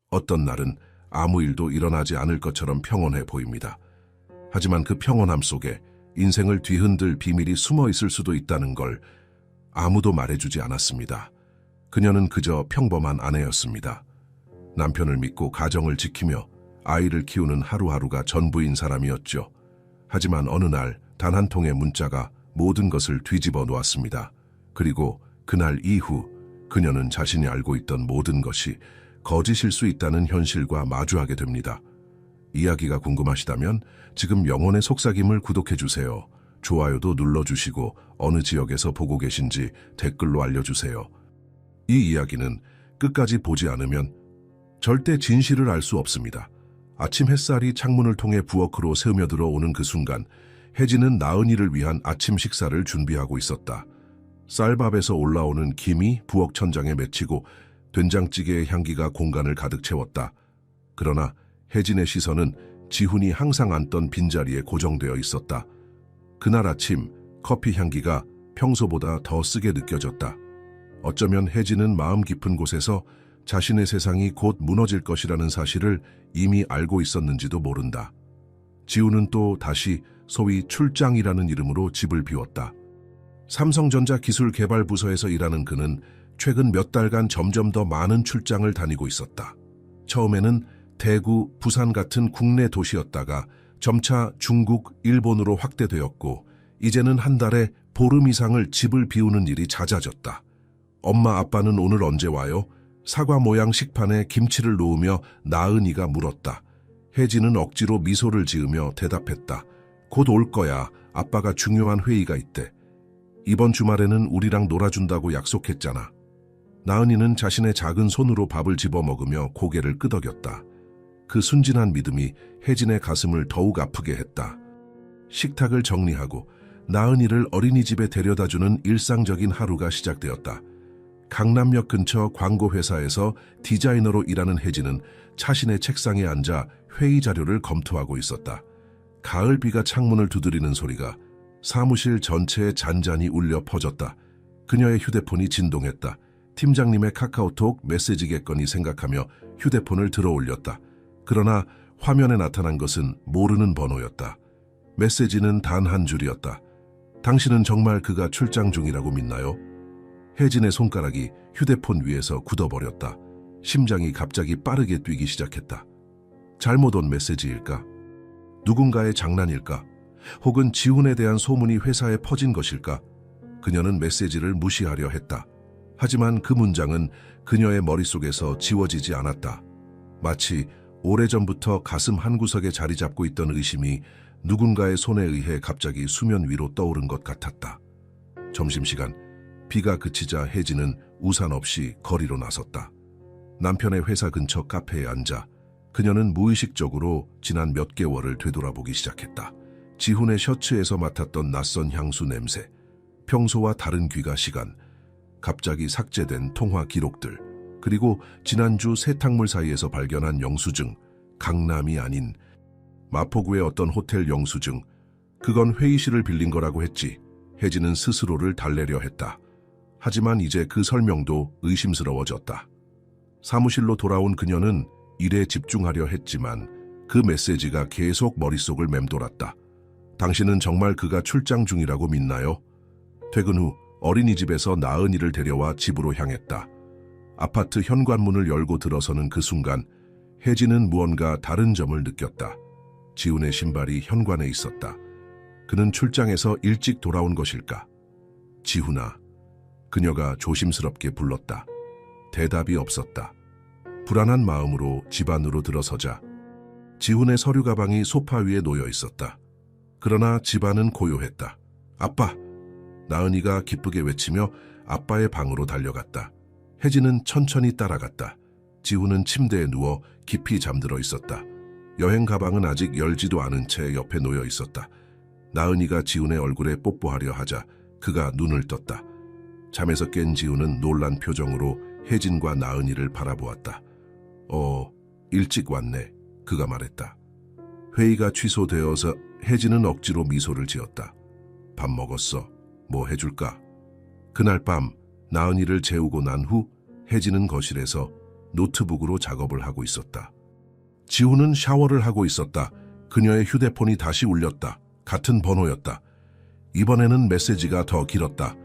어떤 날은 아무 일도 일어나지 않을 것처럼 평온해 보입니다. 하지만 그 평온함 속에 인생을 뒤흔들 비밀이 숨어 있을 수도 있다는 걸 아무도 말해주지 않았습니다. 그녀는 그저 평범한 아내였습니다. 남편을 믿고 가정을 지키며 아이를 키우는 하루하루가 전부인 사람이었죠. 하지만 어느 날 단 한 통의 문자가 모든 것을 뒤집어 놓았습니다. 그리고 그날 이후 그녀는 자신이 알고 있던 모든 것이 거짓일 수 있다는 현실과 마주하게 됩니다. 이야기가 궁금하시다면 지금 영혼의 속삭임을 구독해주세요. 좋아요도 눌러주시고 어느 지역에서 보고 계신지 댓글로 알려주세요. 이 이야기는 끝까지 보지 않으면 절대 진실을 알 수 없습니다. 아침 햇살이 창문을 통해 부엌으로 스며들어 오는 그 순간 혜진은 나은이를 위한 아침 식사를 준비하고 있었다. 쌀밥에서 올라오는 김이 부엌 천장에 맺히고 된장찌개의 향기가 공간을 가득 채웠다. 그러나 혜진의 시선은 지훈이 항상 앉던 빈자리에 고정되어 있었다. 그날 아침 커피 향기가 평소보다 더 쓰게 느껴졌다. 어쩌면 혜진은 마음 깊은 곳에서 자신의 세상이 곧 무너질 것이라는 사실을 이미 알고 있었는지도 모른다. 지훈은 또 다시 소위 출장이라는 이름으로 집을 비웠다. 삼성전자 기술개발부서에서 일하는 그는 최근 몇 달간 점점 더 많은 출장을 다니고 있었다. 처음에는 대구, 부산 같은 국내 도시였다가 점차 중국, 일본으로 확대되었고 이제는 한 달에 보름 이상을 집을 비우는 일이 잦아졌다. 엄마 아빠는 오늘 언제 와요? 사과 모양 식판에 김치를 놓으며 나은이가 물었다. 혜진은 억지로 미소를 지으며 대답했다. 곧 올 거야. 아빠가 중요한 회의가 있대. 이번 주말에는 우리랑 놀아준다고 약속했잖아. 나은이는 자신의 작은 손으로 밥을 집어먹으며 고개를 끄덕였다. 그 순진한 믿음이 혜진의 가슴을 더욱 아프게 했다. 식탁을 정리하고 나은이를 어린이집에 데려다주는 일상적인 하루가 시작되었다. 강남역 근처 광고회사에서 디자이너로 일하는 혜진은 자신의 책상에 앉아 회의 자료를 검토하고 있었다. 가을 비가 창문을 두드리는 소리가 사무실 전체에 잔잔히 울려 퍼졌다. 그녀의 휴대폰이 진동했다. 팀장님의 카카오톡 메시지겠거니 생각하며 휴대폰을 들어 올렸다. 그러나 화면에 나타난 것은 모르는 번호였다. 메시지는 단 한 줄이었다. 당신은 정말 그가 출장 중이라고 믿나요? 혜진의 손가락이 휴대폰 위에서 굳어버렸다. 심장이 갑자기 빠르게 뛰기 시작했다. 잘못 온 메시지일까? 누군가의 장난일까? 혹은 지훈에 대한 소문이 회사에 퍼진 것일까? 그녀는 메시지를 무시하려 했다. 하지만 그 문장은 그녀의 머릿속에서 지워지지 않았다. 마치 오래전부터 가슴 한구석에 자리 잡고 있던 의심이 누군가의 손에 의해 갑자기 수면 위로 떠오른 것 같았다. 점심시간, 비가 그치자 혜진은 우산 없이 거리로 나섰다. 남편의 회사 근처 카페에 앉아 그녀는 무의식적으로 지난 몇 개월을 되돌아보기 시작했다. 지훈의 셔츠에서 맡았던 낯선 향수 냄새, 평소와 다른 귀가 시간, 갑자기 삭제된 통화 기록들, 그리고 지난주 세탁물 사이에서 발견한 영수증, 강남이 아닌 마포구의 어떤 호텔 영수증, 그건 회의실을 빌린 거라고 했지. 혜진은 스스로를 달래려 했다. 하지만 이제 그 설명도 의심스러워졌다. 사무실로 돌아온 그녀는 일에 집중하려 했지만 그 메시지가 계속 머릿속을 맴돌았다. 당신은 정말 그가 출장 중이라고 믿나요? 퇴근 후 어린이집에서 나은이를 데려와 집으로 향했다. 아파트 현관문을 열고 들어서는 그 순간 혜진은 무언가 다른 점을 느꼈다. 지훈의 신발이 현관에 있었다. 그는 출장에서 일찍 돌아온 것일까? 지훈아. 그녀가 조심스럽게 불렀다. 대답이 없었다. 불안한 마음으로 집 안으로 들어서자 지훈의 서류 가방이 소파 위에 놓여 있었다. 그러나 집안은 고요했다. 아빠! 나은이가 기쁘게 외치며 아빠의 방으로 달려갔다. 혜진은 천천히 따라갔다. 지훈은 침대에 누워 깊이 잠들어 있었다. 여행 가방은 아직 열지도 않은 채 옆에 놓여 있었다. 나은이가 지훈의 얼굴에 뽀뽀하려 하자 그가 눈을 떴다. 잠에서 깬 지훈은 놀란 표정으로 혜진과 나은이를 바라보았다. 일찍 왔네. 그가 말했다. 회의가 취소되어서 혜진은 억지로 미소를 지었다. 밥 먹었어. 뭐 해줄까? 그날 밤 나은이를 재우고 난 후 혜진은 거실에서 노트북으로 작업을 하고 있었다. 지훈은 샤워를 하고 있었다. 그녀의 휴대폰이 다시 울렸다. 같은 번호였다. 이번에는 메시지가 더 길었다.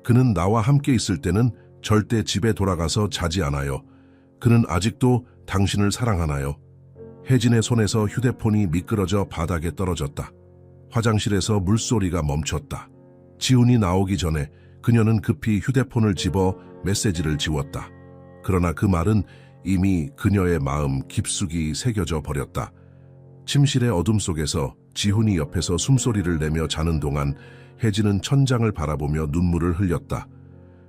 그는 나와 함께 있을 때는 절대 집에 돌아가서 자지 않아요. 그는 아직도 당신을 사랑하나요? 혜진의 손에서 휴대폰이 미끄러져 바닥에 떨어졌다. 화장실에서 물소리가 멈췄다. 지훈이 나오기 전에 그녀는 급히 휴대폰을 집어 메시지를 지웠다. 그러나 그 말은 이미 그녀의 마음 깊숙이 새겨져 버렸다. 침실의 어둠 속에서 지훈이 옆에서 숨소리를 내며 자는 동안 혜진은 천장을 바라보며 눈물을 흘렸다.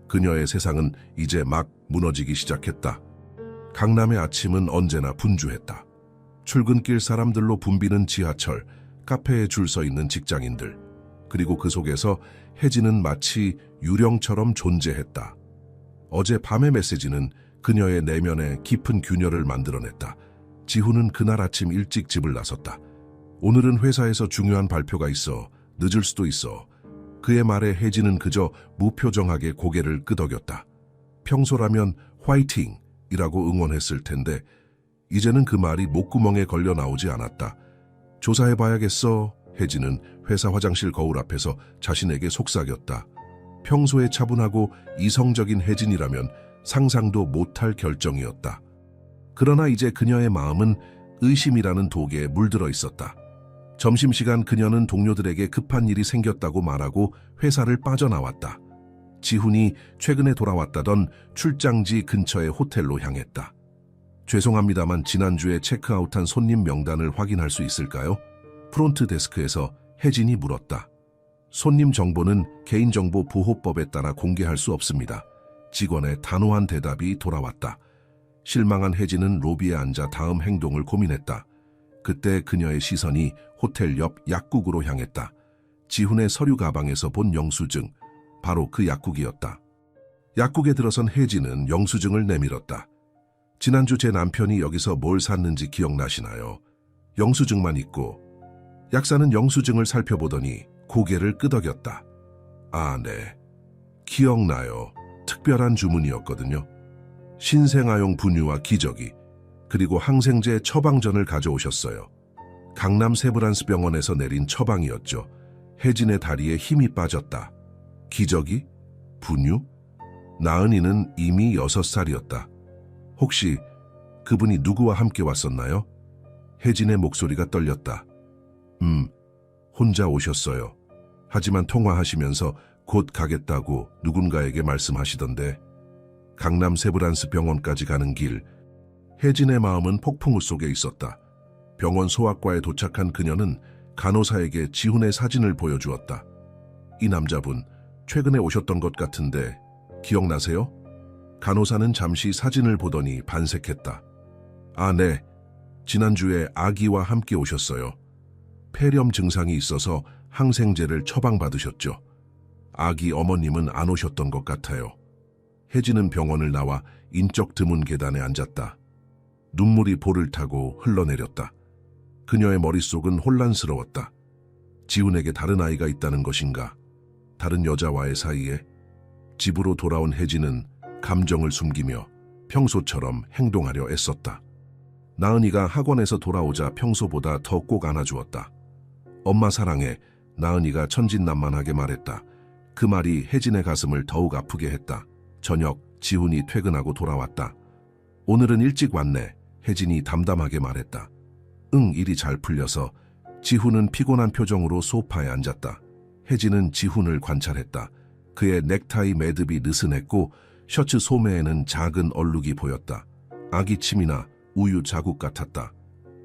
그녀의 세상은 이제 막 무너지기 시작했다. 강남의 아침은 언제나 분주했다. 출근길 사람들로 붐비는 지하철, 카페에 줄 서 있는 직장인들, 그리고 그 속에서 혜진은 마치 유령처럼 존재했다. 어제 밤의 메시지는 그녀의 내면에 깊은 균열을 만들어냈다. 지훈은 그날 아침 일찍 집을 나섰다. 오늘은 회사에서 중요한 발표가 있어 늦을 수도 있어. 그의 말에 혜진은 그저 무표정하게 고개를 끄덕였다. 평소라면 화이팅이라고 응원했을 텐데 이제는 그 말이 목구멍에 걸려 나오지 않았다. 조사해봐야겠어. 혜진은 회사 화장실 거울 앞에서 자신에게 속삭였다. 평소에 차분하고 이성적인 혜진이라면 상상도 못할 결정이었다. 그러나 이제 그녀의 마음은 의심이라는 독에 물들어 있었다. 점심시간 그녀는 동료들에게 급한 일이 생겼다고 말하고 회사를 빠져나왔다. 지훈이 최근에 돌아왔다던 출장지 근처의 호텔로 향했다. 죄송합니다만 지난주에 체크아웃한 손님 명단을 확인할 수 있을까요? 프론트 데스크에서 혜진이 물었다. 손님 정보는 개인정보 보호법에 따라 공개할 수 없습니다. 직원의 단호한 대답이 돌아왔다. 실망한 혜진은 로비에 앉아 다음 행동을 고민했다. 그때 그녀의 시선이 호텔 옆 약국으로 향했다. 지훈의 서류 가방에서 본 영수증, 바로 그 약국이었다. 약국에 들어선 혜진은 영수증을 내밀었다. 지난주 제 남편이 여기서 뭘 샀는지 기억나시나요? 영수증만 있고 약사는 영수증을 살펴보더니 고개를 끄덕였다. 아, 네. 기억나요. 특별한 주문이었거든요. 신생아용 분유와 기저귀, 그리고 항생제 처방전을 가져오셨어요. 강남 세브란스 병원에서 내린 처방이었죠. 혜진의 다리에 힘이 빠졌다. 기저귀? 분유? 나은이는 이미 6살이었다. 혹시 그분이 누구와 함께 왔었나요? 혜진의 목소리가 떨렸다. 혼자 오셨어요. 하지만 통화하시면서 곧 가겠다고 누군가에게 말씀하시던데. 강남 세브란스 병원까지 가는 길, 혜진의 마음은 폭풍우 속에 있었다. 병원 소아과에 도착한 그녀는 간호사에게 지훈의 사진을 보여주었다. 이 남자분, 최근에 오셨던 것 같은데 기억나세요? 간호사는 잠시 사진을 보더니 반색했다. 아, 네. 지난주에 아기와 함께 오셨어요. 폐렴 증상이 있어서 항생제를 처방받으셨죠. 아기 어머님은 안 오셨던 것 같아요. 혜진은 병원을 나와 인적 드문 계단에 앉았다. 눈물이 볼을 타고 흘러내렸다. 그녀의 머릿속은 혼란스러웠다. 지훈에게 다른 아이가 있다는 것인가? 다른 여자와의 사이에? 집으로 돌아온 혜진은 감정을 숨기며 평소처럼 행동하려 애썼다. 나은이가 학원에서 돌아오자 평소보다 더 꼭 안아주었다. 엄마 사랑해, 나은이가 천진난만하게 말했다. 그 말이 혜진의 가슴을 더욱 아프게 했다. 저녁, 지훈이 퇴근하고 돌아왔다. 오늘은 일찍 왔네, 혜진이 담담하게 말했다. 응, 일이 잘 풀려서. 지훈은 피곤한 표정으로 소파에 앉았다. 혜진은 지훈을 관찰했다. 그의 넥타이 매듭이 느슨했고 셔츠 소매에는 작은 얼룩이 보였다. 아기 침이나 우유 자국 같았다.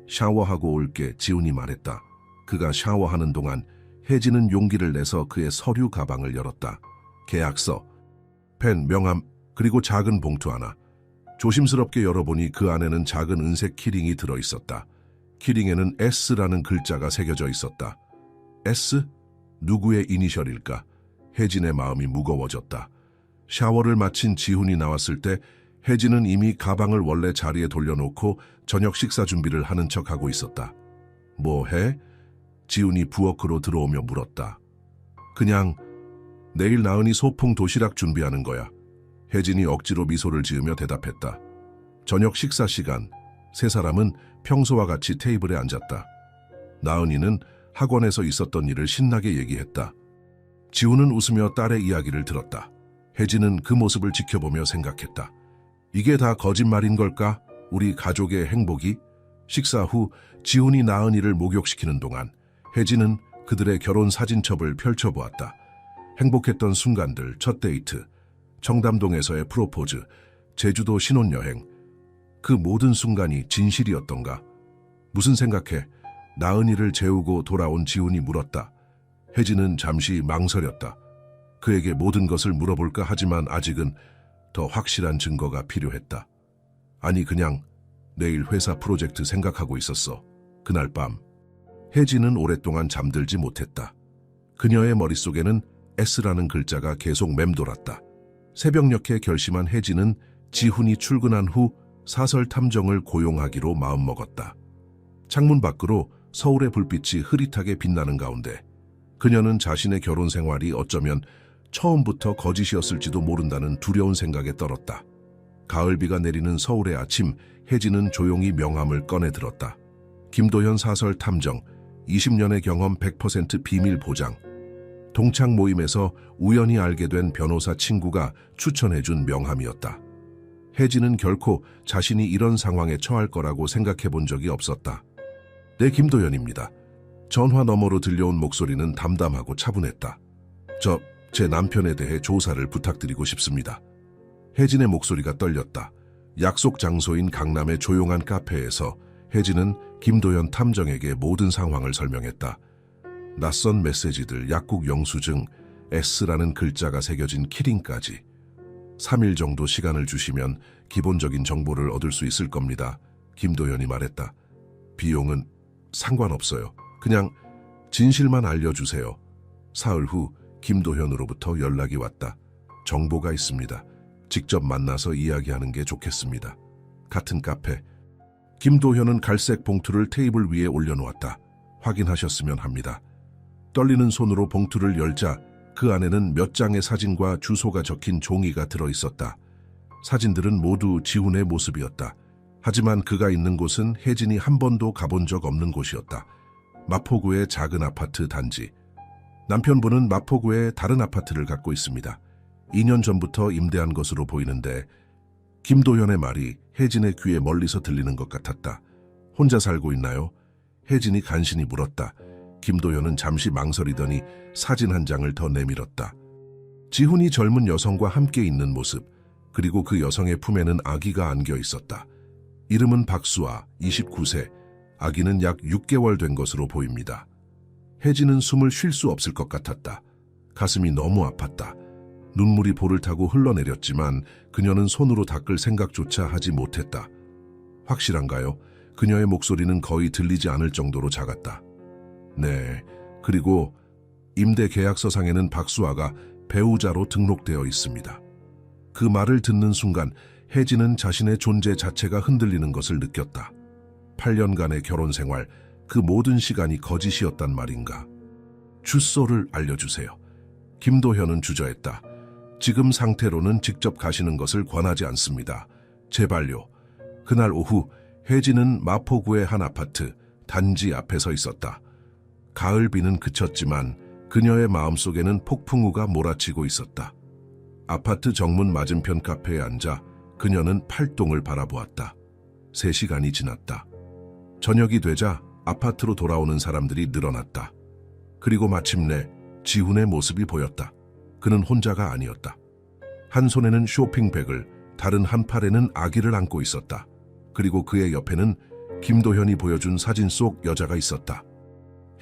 샤워하고 올게, 지훈이 말했다. 그가 샤워하는 동안 혜진은 용기를 내서 그의 서류 가방을 열었다. 계약서, 펜, 명함, 그리고 작은 봉투 하나. 조심스럽게 열어보니 그 안에는 작은 은색 키링이 들어있었다. 키링에는 S라는 글자가 새겨져 있었다. S? 누구의 이니셜일까? 혜진의 마음이 무거워졌다. 샤워를 마친 지훈이 나왔을 때 혜진은 이미 가방을 원래 자리에 돌려놓고 저녁 식사 준비를 하는 척하고 있었다. 뭐 해? 지훈이 부엌으로 들어오며 물었다. 그냥 내일 나은이 소풍 도시락 준비하는 거야. 혜진이 억지로 미소를 지으며 대답했다. 저녁 식사 시간, 세 사람은 평소와 같이 테이블에 앉았다. 나은이는 학원에서 있었던 일을 신나게 얘기했다. 지우는 웃으며 딸의 이야기를 들었다. 혜진은 그 모습을 지켜보며 생각했다. 이게 다 거짓말인 걸까? 우리 가족의 행복이? 식사 후 지훈이 나은이를 목욕시키는 동안 혜진은 그들의 결혼 사진첩을 펼쳐보았다. 행복했던 순간들, 첫 데이트, 청담동에서의 프로포즈, 제주도 신혼여행. 그 모든 순간이 진실이었던가? 무슨 생각해? 나은이를 재우고 돌아온 지훈이 물었다. 혜진은 잠시 망설였다. 그에게 모든 것을 물어볼까 하지만 아직은 더 확실한 증거가 필요했다. 아니 그냥 내일 회사 프로젝트 생각하고 있었어. 그날 밤 혜진은 오랫동안 잠들지 못했다. 그녀의 머릿속에는 S라는 글자가 계속 맴돌았다. 새벽녘에 결심한 혜진은 지훈이 출근한 후 사설 탐정을 고용하기로 마음먹었다. 창문 밖으로 서울의 불빛이 흐릿하게 빛나는 가운데 그녀는 자신의 결혼 생활이 어쩌면 처음부터 거짓이었을지도 모른다는 두려운 생각에 떨었다. 가을비가 내리는 서울의 아침, 혜진은 조용히 명함을 꺼내 들었다. 김도현 사설 탐정, 20년의 경험 100% 비밀 보장. 동창 모임에서 우연히 알게 된 변호사 친구가 추천해준 명함이었다. 혜진은 결코 자신이 이런 상황에 처할 거라고 생각해 본 적이 없었다. 네, 김도현입니다. 전화 너머로 들려온 목소리는 담담하고 차분했다. 제 남편에 대해 조사를 부탁드리고 싶습니다. 혜진의 목소리가 떨렸다. 약속 장소인 강남의 조용한 카페에서 혜진은 김도현 탐정에게 모든 상황을 설명했다. 낯선 메시지들, 약국 영수증, S라는 글자가 새겨진 키링까지. 3일 정도 시간을 주시면 기본적인 정보를 얻을 수 있을 겁니다. 김도현이 말했다. 비용은 상관없어요. 그냥 진실만 알려주세요. 사흘 후 김도현으로부터 연락이 왔다. 정보가 있습니다. 직접 만나서 이야기하는 게 좋겠습니다. 같은 카페. 김도현은 갈색 봉투를 테이블 위에 올려놓았다. 확인하셨으면 합니다. 떨리는 손으로 봉투를 열자 그 안에는 몇 장의 사진과 주소가 적힌 종이가 들어있었다. 사진들은 모두 지훈의 모습이었다. 하지만 그가 있는 곳은 혜진이 한 번도 가본 적 없는 곳이었다. 마포구의 작은 아파트 단지. 남편분은 마포구의 다른 아파트를 갖고 있습니다. 2년 전부터 임대한 것으로 보이는데 김도현의 말이 혜진의 귀에 멀리서 들리는 것 같았다. 혼자 살고 있나요? 혜진이 간신히 물었다. 김도현은 잠시 망설이더니 사진 한 장을 더 내밀었다. 지훈이 젊은 여성과 함께 있는 모습, 그리고 그 여성의 품에는 아기가 안겨 있었다. 이름은 박수아, 29세, 아기는 약 6개월 된 것으로 보입니다. 혜진은 숨을 쉴 수 없을 것 같았다. 가슴이 너무 아팠다. 눈물이 볼을 타고 흘러내렸지만 그녀는 손으로 닦을 생각조차 하지 못했다. 확실한가요? 그녀의 목소리는 거의 들리지 않을 정도로 작았다. 네, 그리고 임대 계약서상에는 박수아가 배우자로 등록되어 있습니다. 그 말을 듣는 순간 혜진은 자신의 존재 자체가 흔들리는 것을 느꼈다. 8년간의 결혼 생활, 그 모든 시간이 거짓이었단 말인가. 주소를 알려주세요. 김도현은 주저했다. 지금 상태로는 직접 가시는 것을 권하지 않습니다. 제발요. 그날 오후 혜진은 마포구의 한 아파트 단지 앞에 서 있었다. 가을비는 그쳤지만 그녀의 마음속에는 폭풍우가 몰아치고 있었다. 아파트 정문 맞은편 카페에 앉아 그녀는 팔동을 바라보았다. 3시간이 지났다. 저녁이 되자 아파트로 돌아오는 사람들이 늘어났다. 그리고 마침내 지훈의 모습이 보였다. 그는 혼자가 아니었다. 한 손에는 쇼핑백을, 다른 한 팔에는 아기를 안고 있었다. 그리고 그의 옆에는 김도현이 보여준 사진 속 여자가 있었다.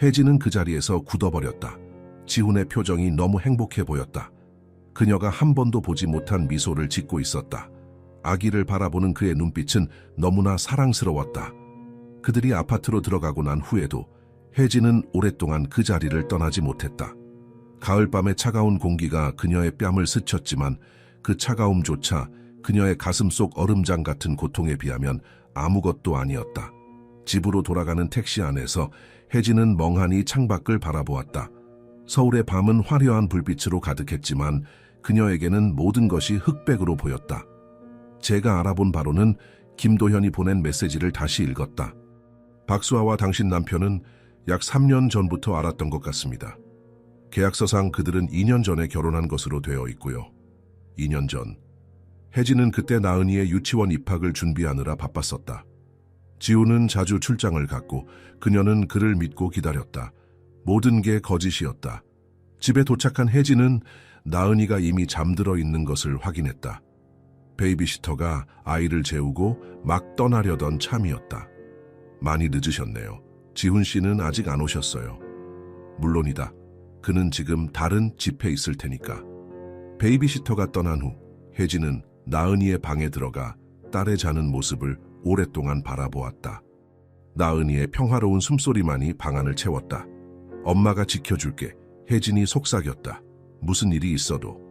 혜진은 그 자리에서 굳어버렸다. 지훈의 표정이 너무 행복해 보였다. 그녀가 한 번도 보지 못한 미소를 짓고 있었다. 아기를 바라보는 그의 눈빛은 너무나 사랑스러웠다. 그들이 아파트로 들어가고 난 후에도 혜진은 오랫동안 그 자리를 떠나지 못했다. 가을밤의 차가운 공기가 그녀의 뺨을 스쳤지만 그 차가움조차 그녀의 가슴 속 얼음장 같은 고통에 비하면 아무것도 아니었다. 집으로 돌아가는 택시 안에서 혜진은 멍하니 창밖을 바라보았다. 서울의 밤은 화려한 불빛으로 가득했지만 그녀에게는 모든 것이 흑백으로 보였다. 제가 알아본 바로는 김도현이 보낸 메시지를 다시 읽었다. 박수아와 당신 남편은 약 3년 전부터 알았던 것 같습니다. 계약서상 그들은 2년 전에 결혼한 것으로 되어 있고요. 2년 전, 혜진은 그때 나은이의 유치원 입학을 준비하느라 바빴었다. 지우는 자주 출장을 갔고 그녀는 그를 믿고 기다렸다. 모든 게 거짓이었다. 집에 도착한 혜진은 나은이가 이미 잠들어 있는 것을 확인했다. 베이비시터가 아이를 재우고 막 떠나려던 참이었다. 많이 늦으셨네요. 지훈 씨는 아직 안 오셨어요. 물론이다. 그는 지금 다른 집에 있을 테니까. 베이비시터가 떠난 후 혜진은 나은이의 방에 들어가 딸의 자는 모습을 오랫동안 바라보았다. 나은이의 평화로운 숨소리만이 방 안을 채웠다. 엄마가 지켜줄게. 혜진이 속삭였다. 무슨 일이 있어도.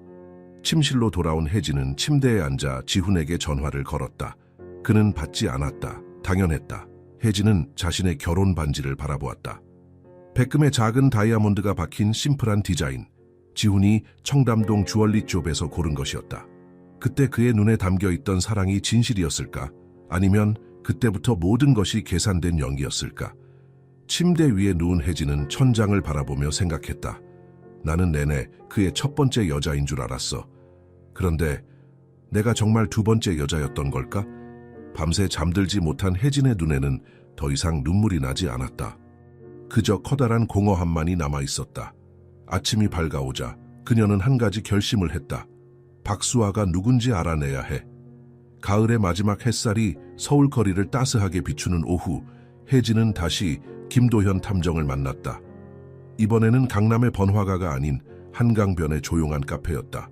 침실로 돌아온 혜진은 침대에 앉아 지훈에게 전화를 걸었다. 그는 받지 않았다. 당연했다. 혜진은 자신의 결혼 반지를 바라보았다. 백금의 작은 다이아몬드가 박힌 심플한 디자인. 지훈이 청담동 주얼리숍에서 고른 것이었다. 그때 그의 눈에 담겨있던 사랑이 진실이었을까? 아니면 그때부터 모든 것이 계산된 연기였을까? 침대 위에 누운 혜진은 천장을 바라보며 생각했다. 나는 내내 그의 첫 번째 여자인 줄 알았어. 그런데 내가 정말 두 번째 여자였던 걸까? 밤새 잠들지 못한 혜진의 눈에는 더 이상 눈물이 나지 않았다. 그저 커다란 공허함만이 남아있었다. 아침이 밝아오자 그녀는 한 가지 결심을 했다. 박수아가 누군지 알아내야 해. 가을의 마지막 햇살이 서울 거리를 따스하게 비추는 오후, 혜진은 다시 김도현 탐정을 만났다. 이번에는 강남의 번화가가 아닌 한강변의 조용한 카페였다.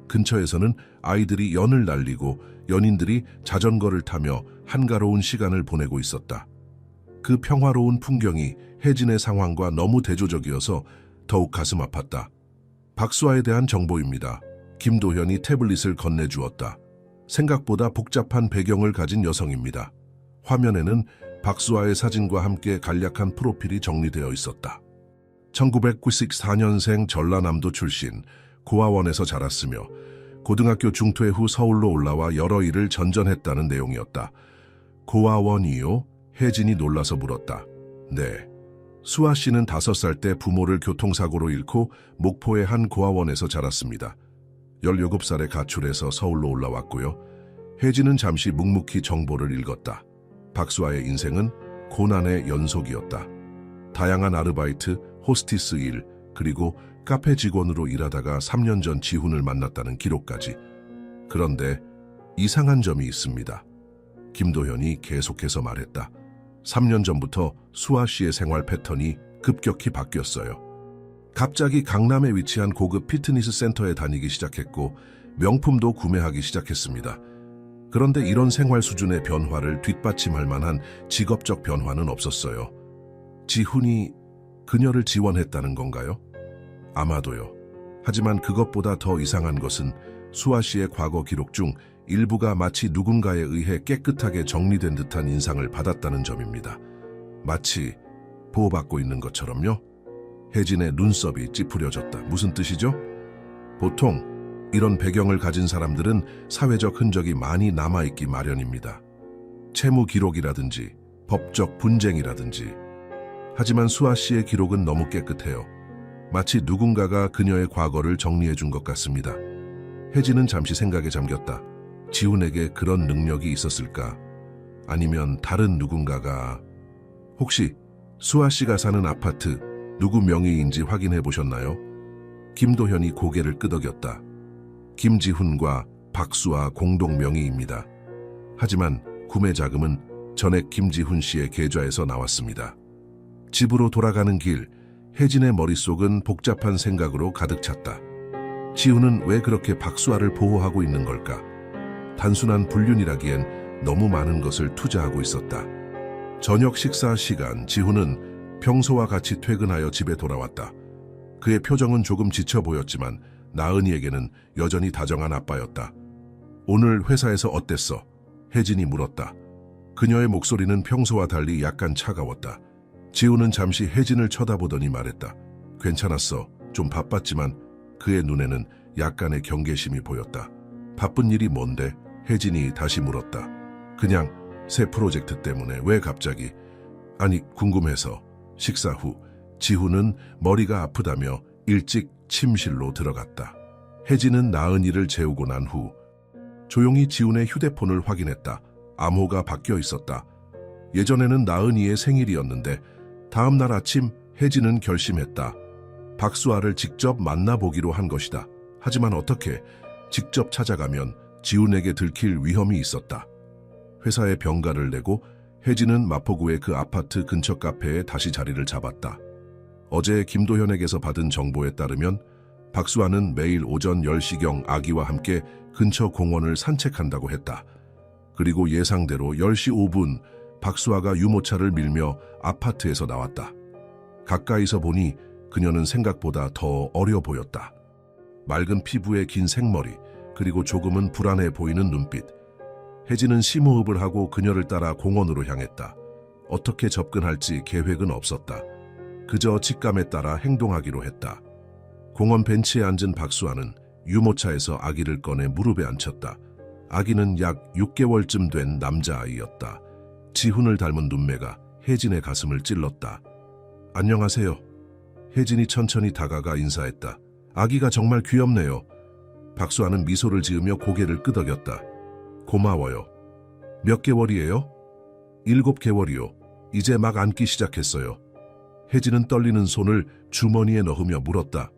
근처에서는 아이들이 연을 날리고 연인들이 자전거를 타며 한가로운 시간을 보내고 있었다. 그 평화로운 풍경이 혜진의 상황과 너무 대조적이어서 더욱 가슴 아팠다. 박수아에 대한 정보입니다. 김도현이 태블릿을 건네주었다. 생각보다 복잡한 배경을 가진 여성입니다. 화면에는 박수아의 사진과 함께 간략한 프로필이 정리되어 있었다. 1994년생 전라남도 출신, 고아원에서 자랐으며 고등학교 중퇴 후 서울로 올라와 여러 일을 전전했다는 내용이었다. 고아원이요? 혜진이 놀라서 물었다. 네. 수아 씨는 5살 때 부모를 교통사고로 잃고 목포의 한 고아원에서 자랐습니다. 17살에 가출해서 서울로 올라왔고요. 혜진은 잠시 묵묵히 정보를 읽었다. 박수아의 인생은 고난의 연속이었다. 다양한 아르바이트, 호스티스 일, 그리고 카페 직원으로 일하다가 3년 전 지훈을 만났다는 기록까지. 그런데 이상한 점이 있습니다. 김도현이 계속해서 말했다. 3년 전부터 수아 씨의 생활 패턴이 급격히 바뀌었어요. 갑자기 강남에 위치한 고급 피트니스 센터에 다니기 시작했고 명품도 구매하기 시작했습니다. 그런데 이런 생활 수준의 변화를 뒷받침할 만한 직업적 변화는 없었어요. 지훈이 그녀를 지원했다는 건가요? 아마도요. 하지만 그것보다 더 이상한 것은 수아 씨의 과거 기록 중 일부가 마치 누군가에 의해 깨끗하게 정리된 듯한 인상을 받았다는 점입니다. 마치 보호받고 있는 것처럼요. 혜진의 눈썹이 찌푸려졌다. 무슨 뜻이죠? 보통 이런 배경을 가진 사람들은 사회적 흔적이 많이 남아있기 마련입니다. 채무 기록이라든지 법적 분쟁이라든지. 하지만 수아 씨의 기록은 너무 깨끗해요. 마치 누군가가 그녀의 과거를 정리해 준 것 같습니다. 혜진은 잠시 생각에 잠겼다. 지훈에게 그런 능력이 있었을까? 아니면 다른 누군가가... 혹시 수아 씨가 사는 아파트 누구 명의인지 확인해 보셨나요? 김도현이 고개를 끄덕였다. 김지훈과 박수아 공동 명의입니다. 하지만 구매 자금은 전액 김지훈 씨의 계좌에서 나왔습니다. 집으로 돌아가는 길, 혜진의 머릿속은 복잡한 생각으로 가득 찼다. 지훈은 왜 그렇게 박수아를 보호하고 있는 걸까? 단순한 불륜이라기엔 너무 많은 것을 투자하고 있었다. 저녁 식사 시간, 지훈은 평소와 같이 퇴근하여 집에 돌아왔다. 그의 표정은 조금 지쳐 보였지만 나은이에게는 여전히 다정한 아빠였다. 오늘 회사에서 어땠어? 혜진이 물었다. 그녀의 목소리는 평소와 달리 약간 차가웠다. 지훈은 잠시 혜진을 쳐다보더니 말했다. 괜찮았어. 좀 바빴지만. 그의 눈에는 약간의 경계심이 보였다. 바쁜 일이 뭔데? 혜진이 다시 물었다. 그냥 새 프로젝트 때문에 왜 갑자기? 아니, 궁금해서. 식사 후 지훈은 머리가 아프다며 일찍 침실로 들어갔다. 혜진은 나은이를 재우고 난 후 조용히 지훈의 휴대폰을 확인했다. 암호가 바뀌어 있었다. 예전에는 나은이의 생일이었는데 다음 날 아침 혜진은 결심했다. 박수아를 직접 만나보기로 한 것이다. 하지만 어떻게? 직접 찾아가면 지훈에게 들킬 위험이 있었다. 회사에 병가를 내고 혜진은 마포구의 그 아파트 근처 카페에 다시 자리를 잡았다. 어제 김도현에게서 받은 정보에 따르면 박수아는 매일 오전 10시경 아기와 함께 근처 공원을 산책한다고 했다. 그리고 예상대로 10시 5분 박수아가 유모차를 밀며 아파트에서 나왔다. 가까이서 보니 그녀는 생각보다 더 어려 보였다. 맑은 피부에 긴 생머리, 그리고 조금은 불안해 보이는 눈빛. 혜진은 심호흡을 하고 그녀를 따라 공원으로 향했다. 어떻게 접근할지 계획은 없었다. 그저 직감에 따라 행동하기로 했다. 공원 벤치에 앉은 박수아는 유모차에서 아기를 꺼내 무릎에 앉혔다. 아기는 약 6개월쯤 된 남자아이였다. 지훈을 닮은 눈매가 혜진의 가슴을 찔렀다. 안녕하세요. 혜진이 천천히 다가가 인사했다. 아기가 정말 귀엽네요. 박수아는 미소를 지으며 고개를 끄덕였다. 고마워요. 몇 개월이에요? 7개월이요. 이제 막 앉기 시작했어요. 혜진은 떨리는 손을 주머니에 넣으며 물었다.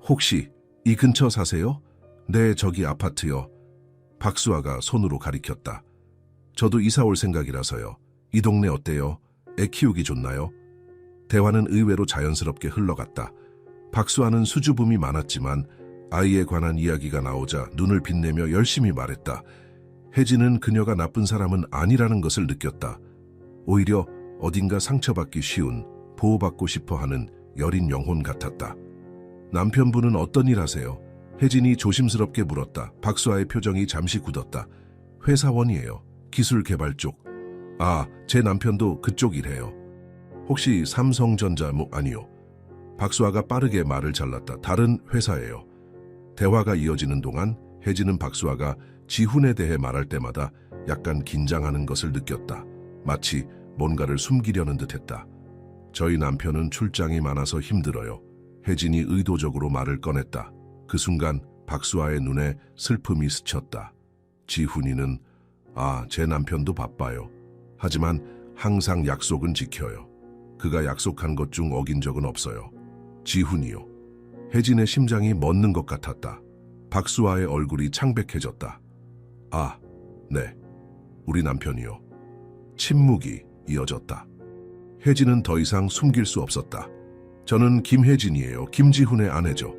혹시 이 근처 사세요? 네, 저기 아파트요. 박수아가 손으로 가리켰다. 저도 이사 올 생각이라서요. 이 동네 어때요? 애 키우기 좋나요? 대화는 의외로 자연스럽게 흘러갔다. 박수아는 수줍음이 많았지만 아이에 관한 이야기가 나오자 눈을 빛내며 열심히 말했다. 혜진은 그녀가 나쁜 사람은 아니라는 것을 느꼈다. 오히려 어딘가 상처받기 쉬운, 보호받고 싶어하는 여린 영혼 같았다. 남편분은 어떤 일 하세요? 혜진이 조심스럽게 물었다. 박수아의 표정이 잠시 굳었다. 회사원이에요. 기술 개발 쪽. 아, 제 남편도 그쪽 일해요. 혹시 삼성전자 아니요. 박수아가 빠르게 말을 잘랐다. 다른 회사예요. 대화가 이어지는 동안 혜진은 박수아가 지훈에 대해 말할 때마다 약간 긴장하는 것을 느꼈다. 마치 뭔가를 숨기려는 듯했다. 저희 남편은 출장이 많아서 힘들어요. 혜진이 의도적으로 말을 꺼냈다. 그 순간 박수아의 눈에 슬픔이 스쳤다. 지훈이는 제 남편도 바빠요. 하지만 항상 약속은 지켜요. 그가 약속한 것 중 어긴 적은 없어요. 지훈이요. 혜진의 심장이 멎는 것 같았다. 박수아의 얼굴이 창백해졌다. 네. 우리 남편이요. 침묵이 이어졌다. 혜진은 더 이상 숨길 수 없었다. 저는 김혜진이에요. 김지훈의 아내죠.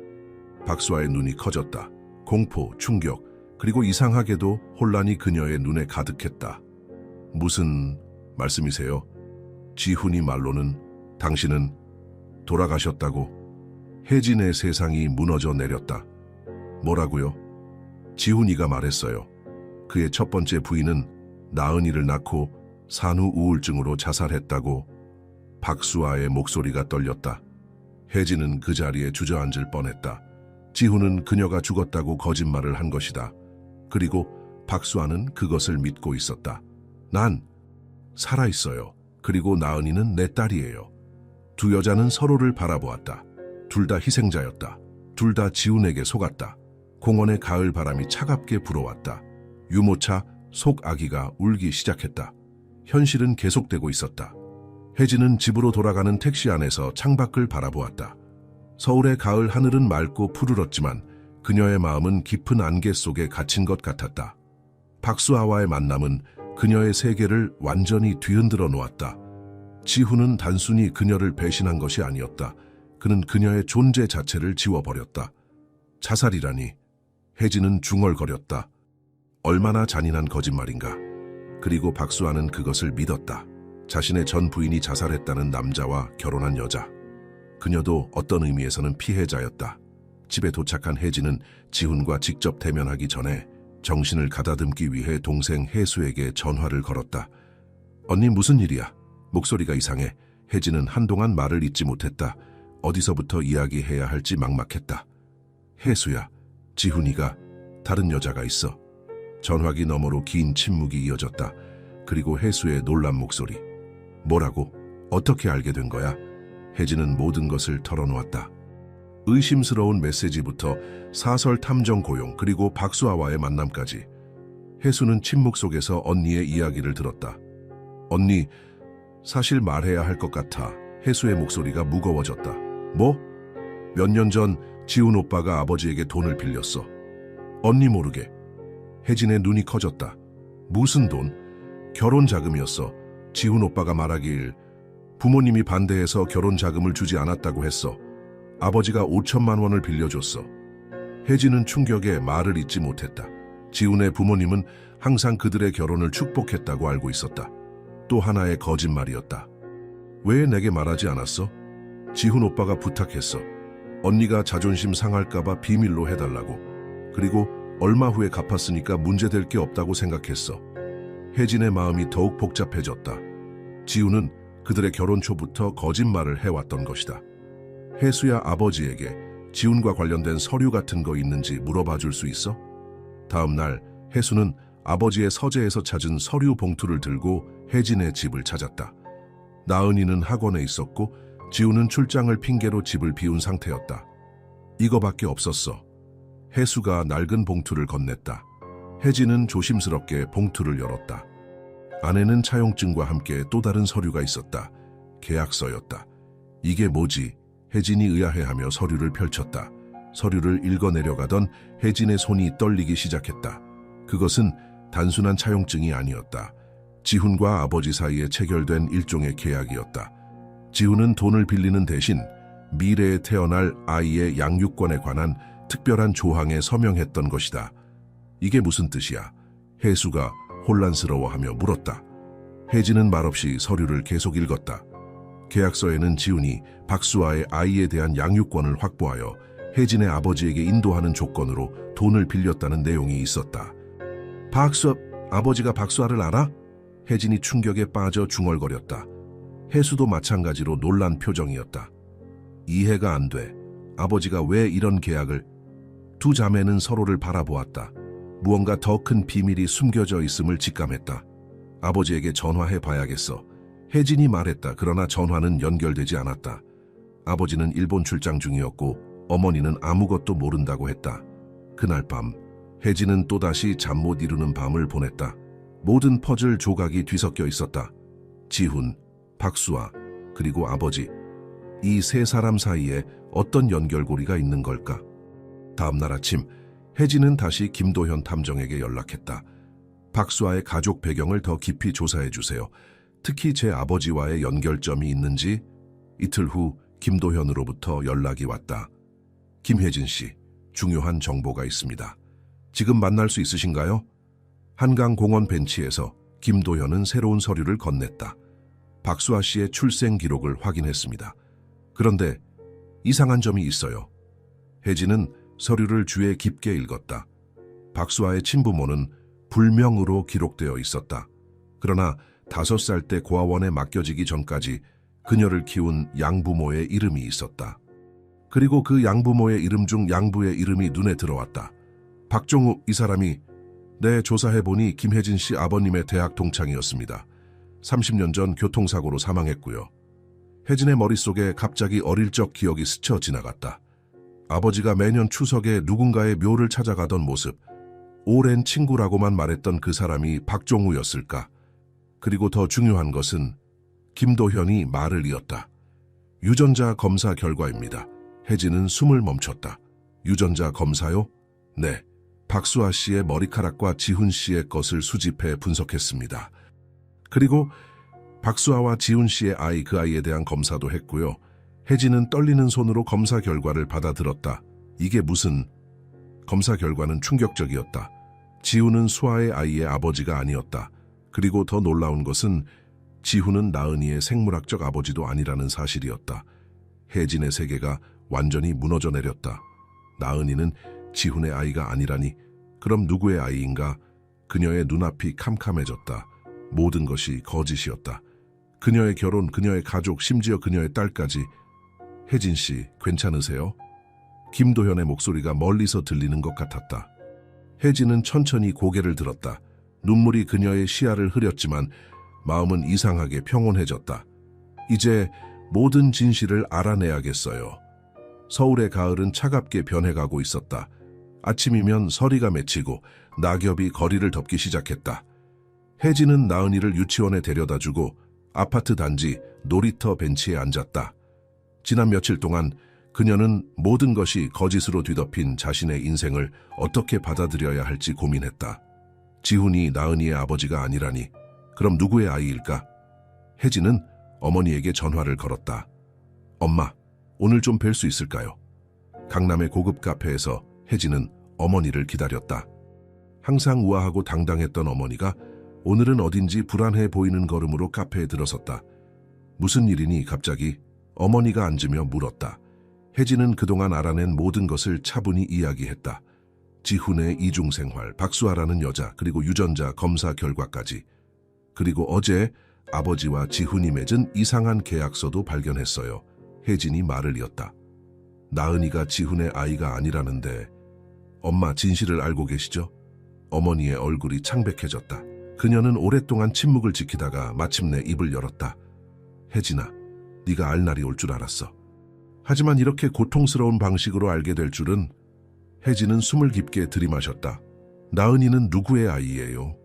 박수아의 눈이 커졌다. 공포, 충격, 그리고 이상하게도 혼란이 그녀의 눈에 가득했다. 무슨 말씀이세요? 지훈이 말로는 당신은 돌아가셨다고. 혜진의 세상이 무너져 내렸다. 뭐라고요? 지훈이가 말했어요. 그의 첫 번째 부인은 나은이를 낳고 산후 우울증으로 자살했다고. 박수아의 목소리가 떨렸다. 혜진은 그 자리에 주저앉을 뻔했다. 지훈은 그녀가 죽었다고 거짓말을 한 것이다. 그리고 박수아는 그것을 믿고 있었다. 난 살아있어요. 그리고 나은이는 내 딸이에요. 두 여자는 서로를 바라보았다. 둘 다 희생자였다. 둘 다 지훈에게 속았다. 공원의 가을 바람이 차갑게 불어왔다. 유모차 속 아기가 울기 시작했다. 현실은 계속되고 있었다. 혜진은 집으로 돌아가는 택시 안에서 창밖을 바라보았다. 서울의 가을 하늘은 맑고 푸르렀지만 그녀의 마음은 깊은 안개 속에 갇힌 것 같았다. 박수아와의 만남은 그녀의 세계를 완전히 뒤흔들어 놓았다. 지훈은 단순히 그녀를 배신한 것이 아니었다. 그는 그녀의 존재 자체를 지워버렸다. 자살이라니. 혜진은 중얼거렸다. 얼마나 잔인한 거짓말인가. 그리고 박수아는 그것을 믿었다. 자신의 전 부인이 자살했다는 남자와 결혼한 여자. 그녀도 어떤 의미에서는 피해자였다. 집에 도착한 혜진은 지훈과 직접 대면하기 전에 정신을 가다듬기 위해 동생 혜수에게 전화를 걸었다. 언니 무슨 일이야? 목소리가 이상해. 혜진은 한동안 말을 잇지 못했다. 어디서부터 이야기해야 할지 막막했다. 혜수야, 지훈이가 다른 여자가 있어. 전화기 너머로 긴 침묵이 이어졌다. 그리고 혜수의 놀란 목소리. 뭐라고? 어떻게 알게 된 거야? 혜진은 모든 것을 털어놓았다. 의심스러운 메시지부터 사설 탐정 고용 그리고 박수아와의 만남까지. 혜수는 침묵 속에서 언니의 이야기를 들었다. 언니, 사실 말해야 할 것 같아. 혜수의 목소리가 무거워졌다. 뭐? 몇 년 전 지훈 오빠가 아버지에게 돈을 빌렸어. 언니 모르게. 혜진의 눈이 커졌다. 무슨 돈? 결혼 자금이었어. 지훈 오빠가 말하길 부모님이 반대해서 결혼 자금을 주지 않았다고 했어. 아버지가 5천만 원을 빌려줬어. 혜진은 충격에 말을 잇지 못했다. 지훈의 부모님은 항상 그들의 결혼을 축복했다고 알고 있었다. 또 하나의 거짓말이었다. 왜 내게 말하지 않았어? 지훈 오빠가 부탁했어. 언니가 자존심 상할까봐 비밀로 해달라고. 그리고 얼마 후에 갚았으니까 문제될 게 없다고 생각했어. 혜진의 마음이 더욱 복잡해졌다. 지훈은 그들의 결혼 초부터 거짓말을 해왔던 것이다. 혜수야, 아버지에게 지훈과 관련된 서류 같은 거 있는지 물어봐 줄 수 있어? 다음 날 혜수는 아버지의 서재에서 찾은 서류 봉투를 들고 혜진의 집을 찾았다. 나은이는 학원에 있었고 지훈은 출장을 핑계로 집을 비운 상태였다. 이거밖에 없었어. 혜수가 낡은 봉투를 건넸다. 혜진은 조심스럽게 봉투를 열었다. 안에는 차용증과 함께 또 다른 서류가 있었다. 계약서였다. 이게 뭐지? 혜진이 의아해하며 서류를 펼쳤다. 서류를 읽어내려가던 혜진의 손이 떨리기 시작했다. 그것은 단순한 차용증이 아니었다. 지훈과 아버지 사이에 체결된 일종의 계약이었다. 지훈은 돈을 빌리는 대신 미래에 태어날 아이의 양육권에 관한 특별한 조항에 서명했던 것이다. 이게 무슨 뜻이야? 혜수가 혼란스러워하며 물었다. 혜진은 말없이 서류를 계속 읽었다. 계약서에는 지훈이 박수아의 아이에 대한 양육권을 확보하여 혜진의 아버지에게 인도하는 조건으로 돈을 빌렸다는 내용이 있었다. 아버지가 박수아를 알아? 혜진이 충격에 빠져 중얼거렸다. 혜수도 마찬가지로 놀란 표정이었다. 이해가 안 돼. 아버지가 왜 이런 계약을... 두 자매는 서로를 바라보았다. 무언가 더 큰 비밀이 숨겨져 있음을 직감했다. 아버지에게 전화해 봐야겠어. 혜진이 말했다. 그러나 전화는 연결되지 않았다. 아버지는 일본 출장 중이었고 어머니는 아무것도 모른다고 했다. 그날 밤 혜진은 또다시 잠 못 이루는 밤을 보냈다. 모든 퍼즐 조각이 뒤섞여 있었다. 지훈, 박수아, 그리고 아버지. 이 세 사람 사이에 어떤 연결고리가 있는 걸까? 다음 날 아침 혜진은 다시 김도현 탐정에게 연락했다. 박수아의 가족 배경을 더 깊이 조사해 주세요. 특히 제 아버지와의 연결점이 있는지. 이틀 후 김도현으로부터 연락이 왔다. 김혜진 씨, 중요한 정보가 있습니다. 지금 만날 수 있으신가요? 한강공원 벤치에서 김도현은 새로운 서류를 건넸다. 박수아 씨의 출생 기록을 확인했습니다. 그런데 이상한 점이 있어요. 혜진은 서류를 주의 깊게 읽었다. 박수아의 친부모는 불명으로 기록되어 있었다. 그러나 5살 때 고아원에 맡겨지기 전까지 그녀를 키운 양부모의 이름이 있었다. 그리고 그 양부모의 이름 중 양부의 이름이 눈에 들어왔다. 박종우, 이 사람이... 네, 조사해보니 김혜진 씨 아버님의 대학 동창이었습니다. 30년 전 교통사고로 사망했고요. 혜진의 머릿속에 갑자기 어릴 적 기억이 스쳐 지나갔다. 아버지가 매년 추석에 누군가의 묘를 찾아가던 모습, 오랜 친구라고만 말했던 그 사람이 박종우였을까? 그리고 더 중요한 것은 김도현이 말을 이었다. 유전자 검사 결과입니다. 혜진은 숨을 멈췄다. 유전자 검사요? 네. 박수아 씨의 머리카락과 지훈 씨의 것을 수집해 분석했습니다. 그리고 박수아와 지훈 씨의 아이, 그 아이에 대한 검사도 했고요. 혜진은 떨리는 손으로 검사 결과를 받아들었다. 이게 무슨... 검사 결과는 충격적이었다. 지훈은 수아의 아이의 아버지가 아니었다. 그리고 더 놀라운 것은 지훈은 나은이의 생물학적 아버지도 아니라는 사실이었다. 혜진의 세계가 완전히 무너져 내렸다. 나은이는 지훈의 아이가 아니라니. 그럼 누구의 아이인가? 그녀의 눈앞이 캄캄해졌다. 모든 것이 거짓이었다. 그녀의 결혼, 그녀의 가족, 심지어 그녀의 딸까지. 혜진 씨, 괜찮으세요? 김도현의 목소리가 멀리서 들리는 것 같았다. 혜진은 천천히 고개를 들었다. 눈물이 그녀의 시야를 흐렸지만 마음은 이상하게 평온해졌다. 이제 모든 진실을 알아내야겠어요. 서울의 가을은 차갑게 변해가고 있었다. 아침이면 서리가 맺히고 낙엽이 거리를 덮기 시작했다. 혜진은 나은이를 유치원에 데려다주고 아파트 단지 놀이터 벤치에 앉았다. 지난 며칠 동안 그녀는 모든 것이 거짓으로 뒤덮인 자신의 인생을 어떻게 받아들여야 할지 고민했다. 지훈이 나은이의 아버지가 아니라니 그럼 누구의 아이일까? 혜진은 어머니에게 전화를 걸었다. 엄마, 오늘 좀 뵐 수 있을까요? 강남의 고급 카페에서 혜진은 어머니를 기다렸다. 항상 우아하고 당당했던 어머니가 오늘은 어딘지 불안해 보이는 걸음으로 카페에 들어섰다. 무슨 일이니 갑자기 어머니가 앉으며 물었다. 혜진은 그동안 알아낸 모든 것을 차분히 이야기했다. 지훈의 이중생활, 박수아라는 여자, 그리고 유전자 검사 결과까지. 그리고 어제 아버지와 지훈이 맺은 이상한 계약서도 발견했어요. 혜진이 말을 이었다. 나은이가 지훈의 아이가 아니라는데 엄마 진실을 알고 계시죠? 어머니의 얼굴이 창백해졌다. 그녀는 오랫동안 침묵을 지키다가 마침내 입을 열었다. 혜진아, 네가 알 날이 올 줄 알았어. 하지만 이렇게 고통스러운 방식으로 알게 될 줄은. 혜진은 숨을 깊게 들이마셨다. 나은이는 누구의 아이예요?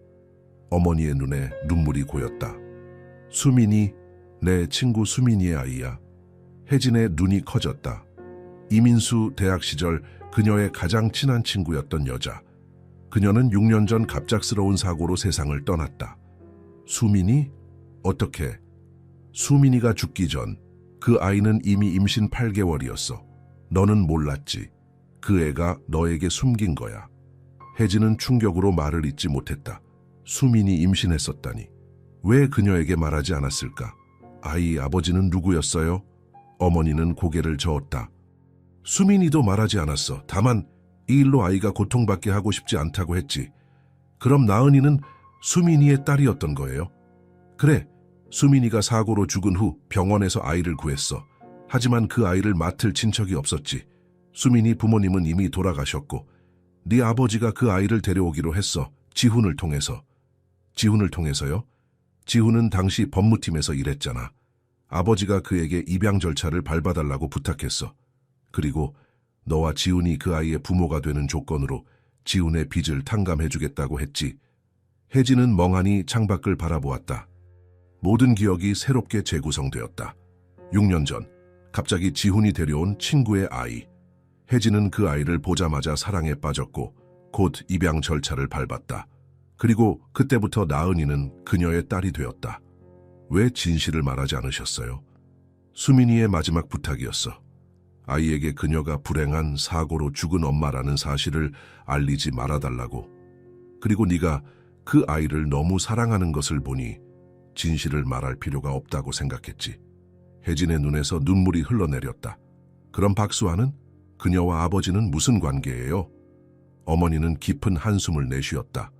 어머니의 눈에 눈물이 고였다. 수민이, 내 친구 수민이의 아이야. 혜진의 눈이 커졌다. 이민수 대학 시절 그녀의 가장 친한 친구였던 여자. 그녀는 6년 전 갑작스러운 사고로 세상을 떠났다. 수민이? 어떻게? 수민이가 죽기 전 그 아이는 이미 임신 8개월이었어. 너는 몰랐지. 그 애가 너에게 숨긴 거야. 혜진은 충격으로 말을 잇지 못했다. 수민이 임신했었다니. 왜 그녀에게 말하지 않았을까? 아이 아버지는 누구였어요? 어머니는 고개를 저었다. 수민이도 말하지 않았어. 다만 이 일로 아이가 고통받게 하고 싶지 않다고 했지. 그럼 나은이는 수민이의 딸이었던 거예요? 그래, 수민이가 사고로 죽은 후 병원에서 아이를 구했어. 하지만 그 아이를 맡을 친척이 없었지. 수민이 부모님은 이미 돌아가셨고 네 아버지가 그 아이를 데려오기로 했어. 지훈을 통해서. 지훈을 통해서요? 지훈은 당시 법무팀에서 일했잖아. 아버지가 그에게 입양 절차를 밟아달라고 부탁했어. 그리고 너와 지훈이 그 아이의 부모가 되는 조건으로 지훈의 빚을 탕감해주겠다고 했지. 혜진은 멍하니 창밖을 바라보았다. 모든 기억이 새롭게 재구성되었다. 6년 전 갑자기 지훈이 데려온 친구의 아이. 혜진은 그 아이를 보자마자 사랑에 빠졌고 곧 입양 절차를 밟았다. 그리고 그때부터 나은이는 그녀의 딸이 되었다. 왜 진실을 말하지 않으셨어요? 수민이의 마지막 부탁이었어. 아이에게 그녀가 불행한 사고로 죽은 엄마라는 사실을 알리지 말아달라고. 그리고 네가 그 아이를 너무 사랑하는 것을 보니 진실을 말할 필요가 없다고 생각했지. 혜진의 눈에서 눈물이 흘러내렸다. 그럼 박수아는? 그녀와 아버지는 무슨 관계예요? 어머니는 깊은 한숨을 내쉬었다.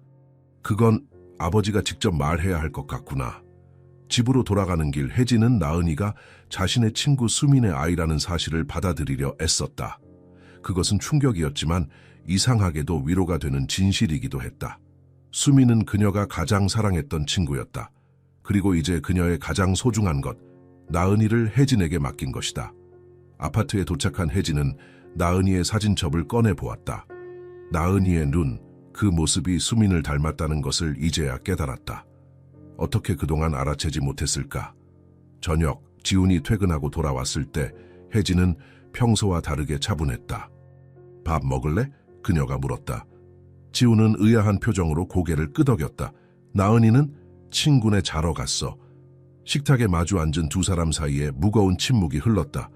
그건 아버지가 직접 말해야 할 것 같구나. 집으로 돌아가는 길 혜진은 나은이가 자신의 친구 수민의 아이라는 사실을 받아들이려 애썼다. 그것은 충격이었지만 이상하게도 위로가 되는 진실이기도 했다. 수민은 그녀가 가장 사랑했던 친구였다. 그리고 이제 그녀의 가장 소중한 것, 나은이를 혜진에게 맡긴 것이다. 아파트에 도착한 혜진은 나은이의 사진첩을 꺼내보았다. 나은이의 눈, 그 모습이 수민을 닮았다는 것을 이제야 깨달았다. 어떻게 그동안 알아채지 못했을까? 저녁, 지훈이 퇴근하고 돌아왔을 때 혜진은 평소와 다르게 차분했다. 밥 먹을래? 그녀가 물었다. 지훈은 의아한 표정으로 고개를 끄덕였다. 나은이는 친구네 자러 갔어. 식탁에 마주 앉은 두 사람 사이에 무거운 침묵이 흘렀다.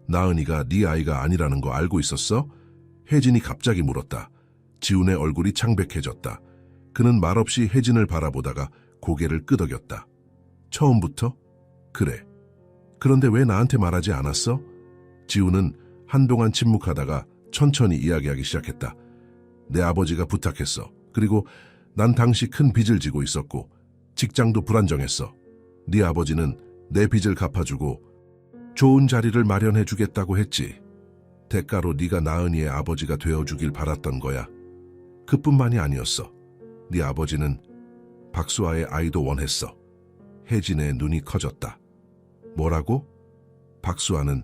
나은이가 네 아이가 아니라는 거 알고 있었어? 혜진이 갑자기 물었다. 지훈의 얼굴이 창백해졌다. 그는 말없이 혜진을 바라보다가 고개를 끄덕였다. 처음부터? 그래. 그런데 왜 나한테 말하지 않았어? 지훈은 한동안 침묵하다가 천천히 이야기하기 시작했다. 내 아버지가 부탁했어. 그리고 난 당시 큰 빚을 지고 있었고 직장도 불안정했어. 네 아버지는 내 빚을 갚아주고 좋은 자리를 마련해주겠다고 했지. 대가로 네가 나은이의 아버지가 되어주길 바랐던 거야. 그뿐만이 아니었어. 네 아버지는 박수아의 아이도 원했어. 혜진의 눈이 커졌다. 뭐라고? 박수아는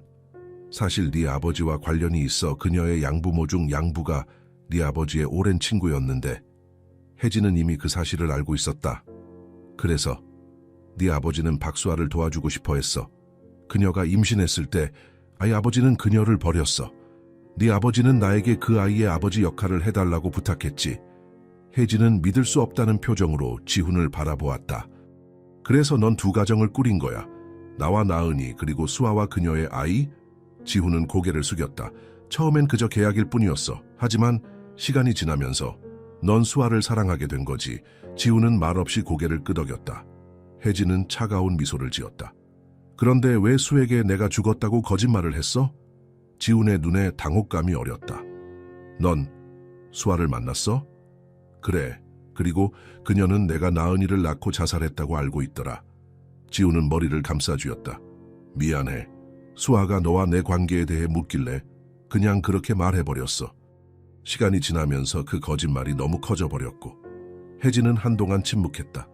사실 네 아버지와 관련이 있어. 그녀의 양부모 중 양부가 네 아버지의 오랜 친구였는데 혜진은 이미 그 사실을 알고 있었다. 그래서 네 아버지는 박수아를 도와주고 싶어 했어. 그녀가 임신했을 때 아이 아버지는 그녀를 버렸어. 네 아버지는 나에게 그 아이의 아버지 역할을 해달라고 부탁했지. 혜진은 믿을 수 없다는 표정으로 지훈을 바라보았다. 그래서 넌 두 가정을 꾸린 거야. 나와 나은이 그리고 수아와 그녀의 아이? 지훈은 고개를 숙였다. 처음엔 그저 계약일 뿐이었어. 하지만 시간이 지나면서 넌 수아를 사랑하게 된 거지. 지훈은 말없이 고개를 끄덕였다. 혜진은 차가운 미소를 지었다. 그런데 왜 수에게 내가 죽었다고 거짓말을 했어? 지훈의 눈에 당혹감이 어렸다. 넌 수아를 만났어? 그래. 그리고 그녀는 내가 나은이를 낳고 자살했다고 알고 있더라. 지훈은 머리를 감싸쥐었다. 미안해. 수아가 너와 내 관계에 대해 묻길래 그냥 그렇게 말해버렸어. 시간이 지나면서 그 거짓말이 너무 커져버렸고. 혜진은 한동안 침묵했다.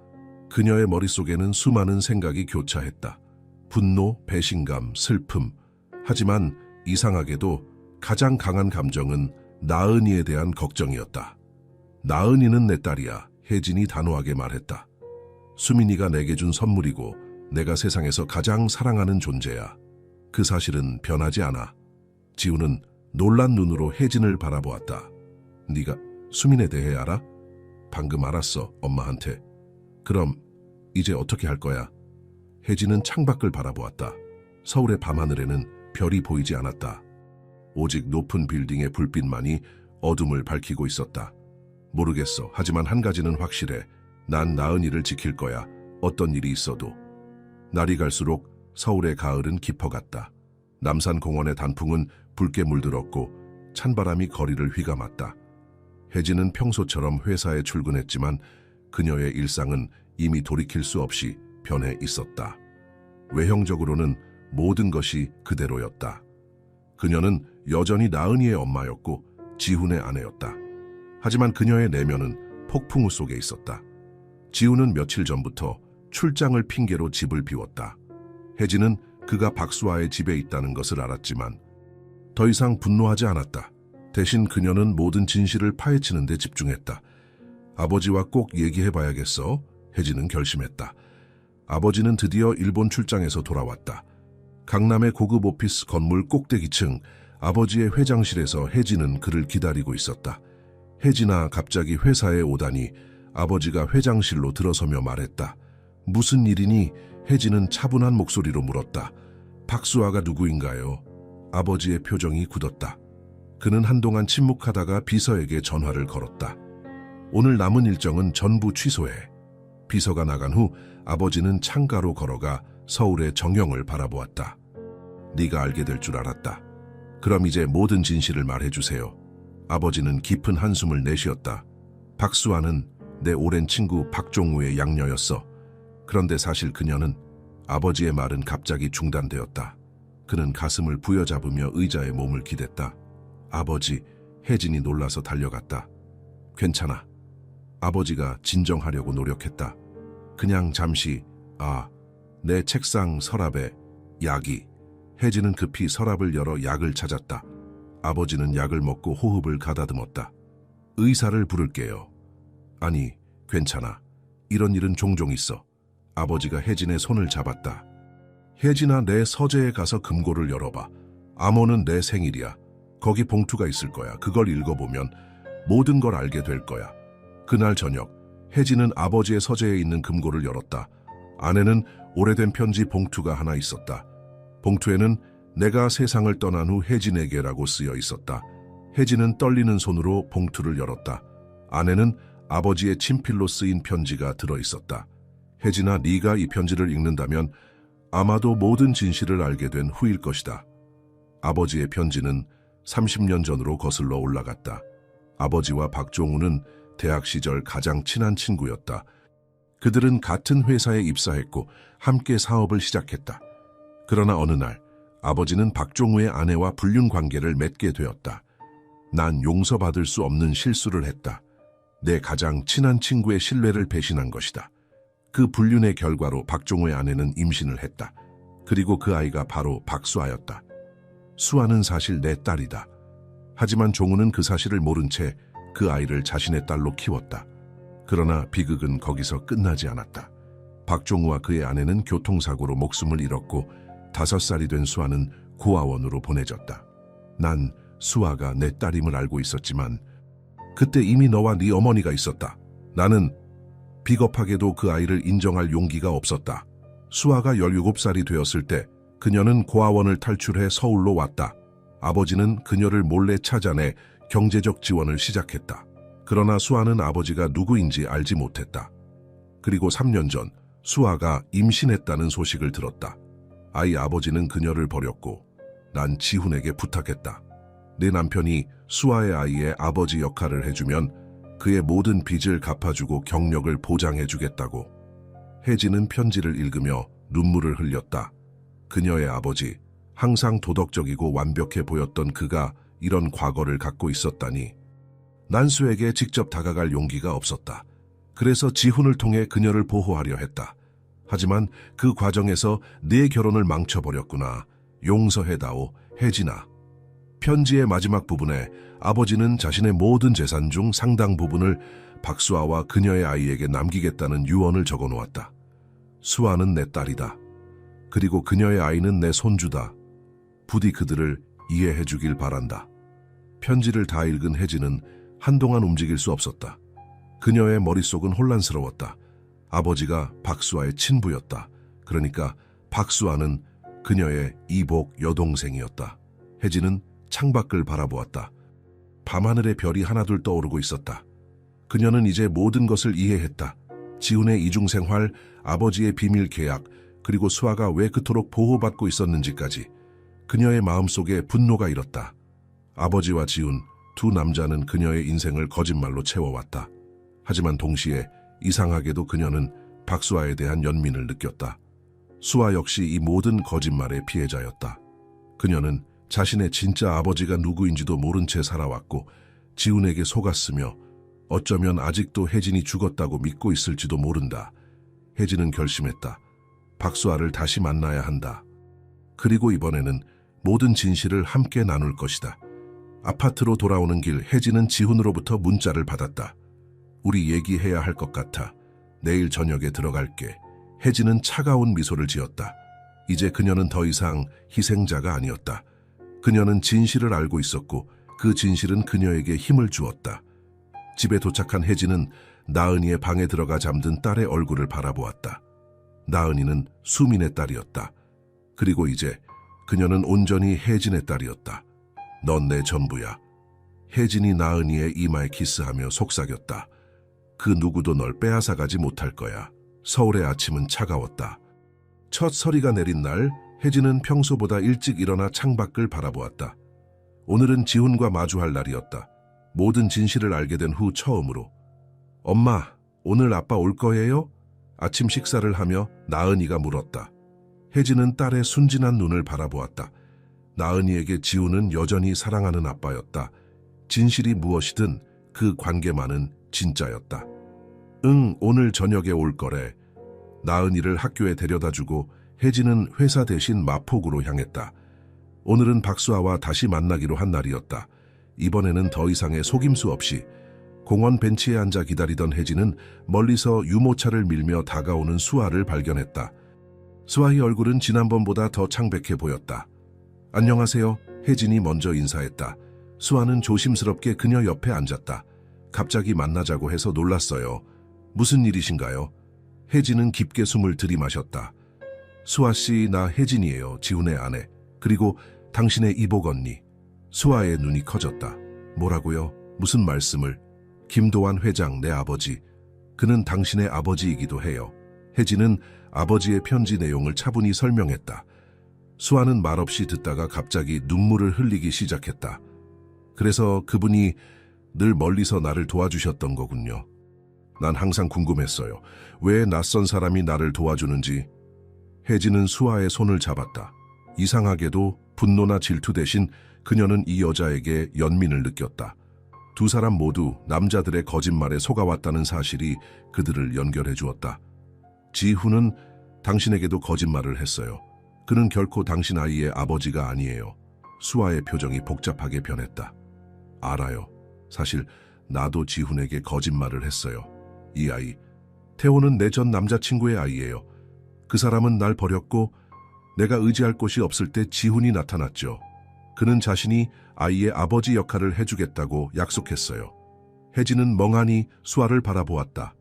그녀의 머릿속에는 수많은 생각이 교차했다. 분노, 배신감, 슬픔. 하지만 이상하게도 가장 강한 감정은 나은이에 대한 걱정이었다. 나은이는 내 딸이야. 혜진이 단호하게 말했다. 수민이가 내게 준 선물이고 내가 세상에서 가장 사랑하는 존재야. 그 사실은 변하지 않아. 지훈은 놀란 눈으로 혜진을 바라보았다. 네가 수민에 대해 알아? 방금 알았어, 엄마한테. 그럼 이제 어떻게 할 거야? 혜진은 창밖을 바라보았다. 서울의 밤하늘에는 별이 보이지 않았다. 오직 높은 빌딩의 불빛만이 어둠을 밝히고 있었다. 모르겠어. 하지만 한 가지는 확실해. 난 나은이를 지킬 거야. 어떤 일이 있어도. 날이 갈수록 서울의 가을은 깊어갔다. 남산공원의 단풍은 붉게 물들었고 찬바람이 거리를 휘감았다. 혜진은 평소처럼 회사에 출근했지만 그녀의 일상은 이미 돌이킬 수 없이 변해 있었다. 외형적으로는 모든 것이 그대로였다. 그녀는 여전히 나은이의 엄마였고 지훈의 아내였다. 하지만 그녀의 내면은 폭풍우 속에 있었다. 지훈은 며칠 전부터 출장을 핑계로 집을 비웠다. 혜진은 그가 박수아의 집에 있다는 것을 알았지만 더 이상 분노하지 않았다. 대신 그녀는 모든 진실을 파헤치는 데 집중했다. 아버지와 꼭 얘기해봐야겠어. 혜진은 결심했다. 아버지는 드디어 일본 출장에서 돌아왔다. 강남의 고급 오피스 건물 꼭대기층 아버지의 회장실에서 혜진은 그를 기다리고 있었다. 혜진아, 갑자기 회사에 오다니. 아버지가 회장실로 들어서며 말했다. 무슨 일이니? 혜진은 차분한 목소리로 물었다. 박수아가 누구인가요? 아버지의 표정이 굳었다. 그는 한동안 침묵하다가 비서에게 전화를 걸었다. 오늘 남은 일정은 전부 취소해. 비서가 나간 후 아버지는 창가로 걸어가 서울의 정영을 바라보았다. 네가 알게 될 줄 알았다. 그럼 이제 모든 진실을 말해주세요. 아버지는 깊은 한숨을 내쉬었다. 박수아는 내 오랜 친구 박종우의 양녀였어. 그런데 사실 그녀는 아버지의 말은 갑자기 중단되었다. 그는 가슴을 부여잡으며 의자에 몸을 기댔다. 아버지, 혜진이 놀라서 달려갔다. 괜찮아. 아버지가 진정하려고 노력했다. 그냥 잠시, 내 책상 서랍에 약이. 혜진은 급히 서랍을 열어 약을 찾았다. 아버지는 약을 먹고 호흡을 가다듬었다. 의사를 부를게요. 아니, 괜찮아. 이런 일은 종종 있어. 아버지가 혜진의 손을 잡았다. 혜진아, 내 서재에 가서 금고를 열어봐. 암호는 내 생일이야. 거기 봉투가 있을 거야. 그걸 읽어보면 모든 걸 알게 될 거야. 그날 저녁, 혜진은 아버지의 서재에 있는 금고를 열었다. 안에는 오래된 편지 봉투가 하나 있었다. 봉투에는 내가 세상을 떠난 후 혜진에게라고 쓰여 있었다. 혜진은 떨리는 손으로 봉투를 열었다. 안에는 아버지의 친필로 쓰인 편지가 들어있었다. 혜진아, 네가 이 편지를 읽는다면 아마도 모든 진실을 알게 된 후일 것이다. 아버지의 편지는 30년 전으로 거슬러 올라갔다. 아버지와 박종우는 대학 시절 가장 친한 친구였다. 그들은 같은 회사에 입사했고 함께 사업을 시작했다. 그러나 어느 날 아버지는 박종우의 아내와 불륜 관계를 맺게 되었다. 난 용서받을 수 없는 실수를 했다. 내 가장 친한 친구의 신뢰를 배신한 것이다. 그 불륜의 결과로 박종우의 아내는 임신을 했다. 그리고 그 아이가 바로 박수아였다. 수아는 사실 내 딸이다. 하지만 종우는 그 사실을 모른 채 그 아이를 자신의 딸로 키웠다. 그러나 비극은 거기서 끝나지 않았다. 박종우와 그의 아내는 교통사고로 목숨을 잃었고 5살이 된 수아는 고아원으로 보내졌다. 난 수아가 내 딸임을 알고 있었지만 그때 이미 너와 네 어머니가 있었다. 나는 비겁하게도 그 아이를 인정할 용기가 없었다. 수아가 17살이 되었을 때 그녀는 고아원을 탈출해 서울로 왔다. 아버지는 그녀를 몰래 찾아내 경제적 지원을 시작했다. 그러나 수아는 아버지가 누구인지 알지 못했다. 그리고 3년 전 수아가 임신했다는 소식을 들었다. 아이 아버지는 그녀를 버렸고 난 지훈에게 부탁했다. 내 남편이 수아의 아이의 아버지 역할을 해주면 그의 모든 빚을 갚아주고 경력을 보장해주겠다고. 혜진은 편지를 읽으며 눈물을 흘렸다. 그녀의 아버지, 항상 도덕적이고 완벽해 보였던 그가 이런 과거를 갖고 있었다니. 난 수에게 직접 다가갈 용기가 없었다. 그래서 지훈을 통해 그녀를 보호하려 했다. 하지만 그 과정에서 내 결혼을 망쳐버렸구나. 용서해다오, 혜진아. 편지의 마지막 부분에 아버지는 자신의 모든 재산 중 상당 부분을 박수아와 그녀의 아이에게 남기겠다는 유언을 적어놓았다. 수아는 내 딸이다. 그리고 그녀의 아이는 내 손주다. 부디 그들을 이해해주길 바란다. 편지를 다 읽은 혜진은 한동안 움직일 수 없었다. 그녀의 머릿속은 혼란스러웠다. 아버지가 박수아의 친부였다. 그러니까 박수아는 그녀의 이복 여동생이었다. 혜진은 창밖을 바라보았다. 밤하늘에 별이 하나둘 떠오르고 있었다. 그녀는 이제 모든 것을 이해했다. 지훈의 이중생활, 아버지의 비밀 계약, 그리고 수아가 왜 그토록 보호받고 있었는지까지. 그녀의 마음속에 분노가 일었다. 아버지와 지훈, 두 남자는 그녀의 인생을 거짓말로 채워왔다. 하지만 동시에 이상하게도 그녀는 박수아에 대한 연민을 느꼈다. 수아 역시 이 모든 거짓말의 피해자였다. 그녀는 자신의 진짜 아버지가 누구인지도 모른 채 살아왔고 지훈에게 속았으며 어쩌면 아직도 혜진이 죽었다고 믿고 있을지도 모른다. 혜진은 결심했다. 박수아를 다시 만나야 한다. 그리고 이번에는 모든 진실을 함께 나눌 것이다. 아파트로 돌아오는 길 혜진은 지훈으로부터 문자를 받았다. 우리 얘기해야 할 것 같아. 내일 저녁에 들어갈게. 혜진은 차가운 미소를 지었다. 이제 그녀는 더 이상 희생자가 아니었다. 그녀는 진실을 알고 있었고 그 진실은 그녀에게 힘을 주었다. 집에 도착한 혜진은 나은이의 방에 들어가 잠든 딸의 얼굴을 바라보았다. 나은이는 수민의 딸이었다. 그리고 이제 그녀는 온전히 혜진의 딸이었다. 넌 내 전부야. 혜진이 나은이의 이마에 키스하며 속삭였다. 그 누구도 널 빼앗아가지 못할 거야. 서울의 아침은 차가웠다. 첫 서리가 내린 날 혜진은 평소보다 일찍 일어나 창밖을 바라보았다. 오늘은 지훈과 마주할 날이었다. 모든 진실을 알게 된 후 처음으로. 엄마, 오늘 아빠 올 거예요? 아침 식사를 하며 나은이가 물었다. 혜진은 딸의 순진한 눈을 바라보았다. 나은이에게 지훈은 여전히 사랑하는 아빠였다. 진실이 무엇이든 그 관계만은 진짜였다. 응, 오늘 저녁에 올 거래. 나은이를 학교에 데려다주고 혜진은 회사 대신 마포구로 향했다. 오늘은 박수아와 다시 만나기로 한 날이었다. 이번에는 더 이상의 속임수 없이. 공원 벤치에 앉아 기다리던 혜진은 멀리서 유모차를 밀며 다가오는 수아를 발견했다. 수아의 얼굴은 지난번보다 더 창백해 보였다. 안녕하세요. 혜진이 먼저 인사했다. 수아는 조심스럽게 그녀 옆에 앉았다. 갑자기 만나자고 해서 놀랐어요. 무슨 일이신가요? 혜진은 깊게 숨을 들이마셨다. 수아 씨, 나 혜진이에요. 지훈의 아내. 그리고 당신의 이복 언니. 수아의 눈이 커졌다. 뭐라고요? 무슨 말씀을? 김도환 회장, 내 아버지. 그는 당신의 아버지이기도 해요. 혜진은 아버지의 편지 내용을 차분히 설명했다. 수아는 말없이 듣다가 갑자기 눈물을 흘리기 시작했다. 그래서 그분이 늘 멀리서 나를 도와주셨던 거군요. 난 항상 궁금했어요. 왜 낯선 사람이 나를 도와주는지. 혜진은 수아의 손을 잡았다. 이상하게도 분노나 질투 대신 그녀는 이 여자에게 연민을 느꼈다. 두 사람 모두 남자들의 거짓말에 속아왔다는 사실이 그들을 연결해 주었다. 지훈은 당신에게도 거짓말을 했어요. 그는 결코 당신 아이의 아버지가 아니에요. 수아의 표정이 복잡하게 변했다. 알아요. 사실 나도 지훈에게 거짓말을 했어요. 이 아이, 태호는 내 전 남자친구의 아이예요. 그 사람은 날 버렸고 내가 의지할 곳이 없을 때 지훈이 나타났죠. 그는 자신이 아이의 아버지 역할을 해주겠다고 약속했어요. 혜진은 멍하니 수아를 바라보았다.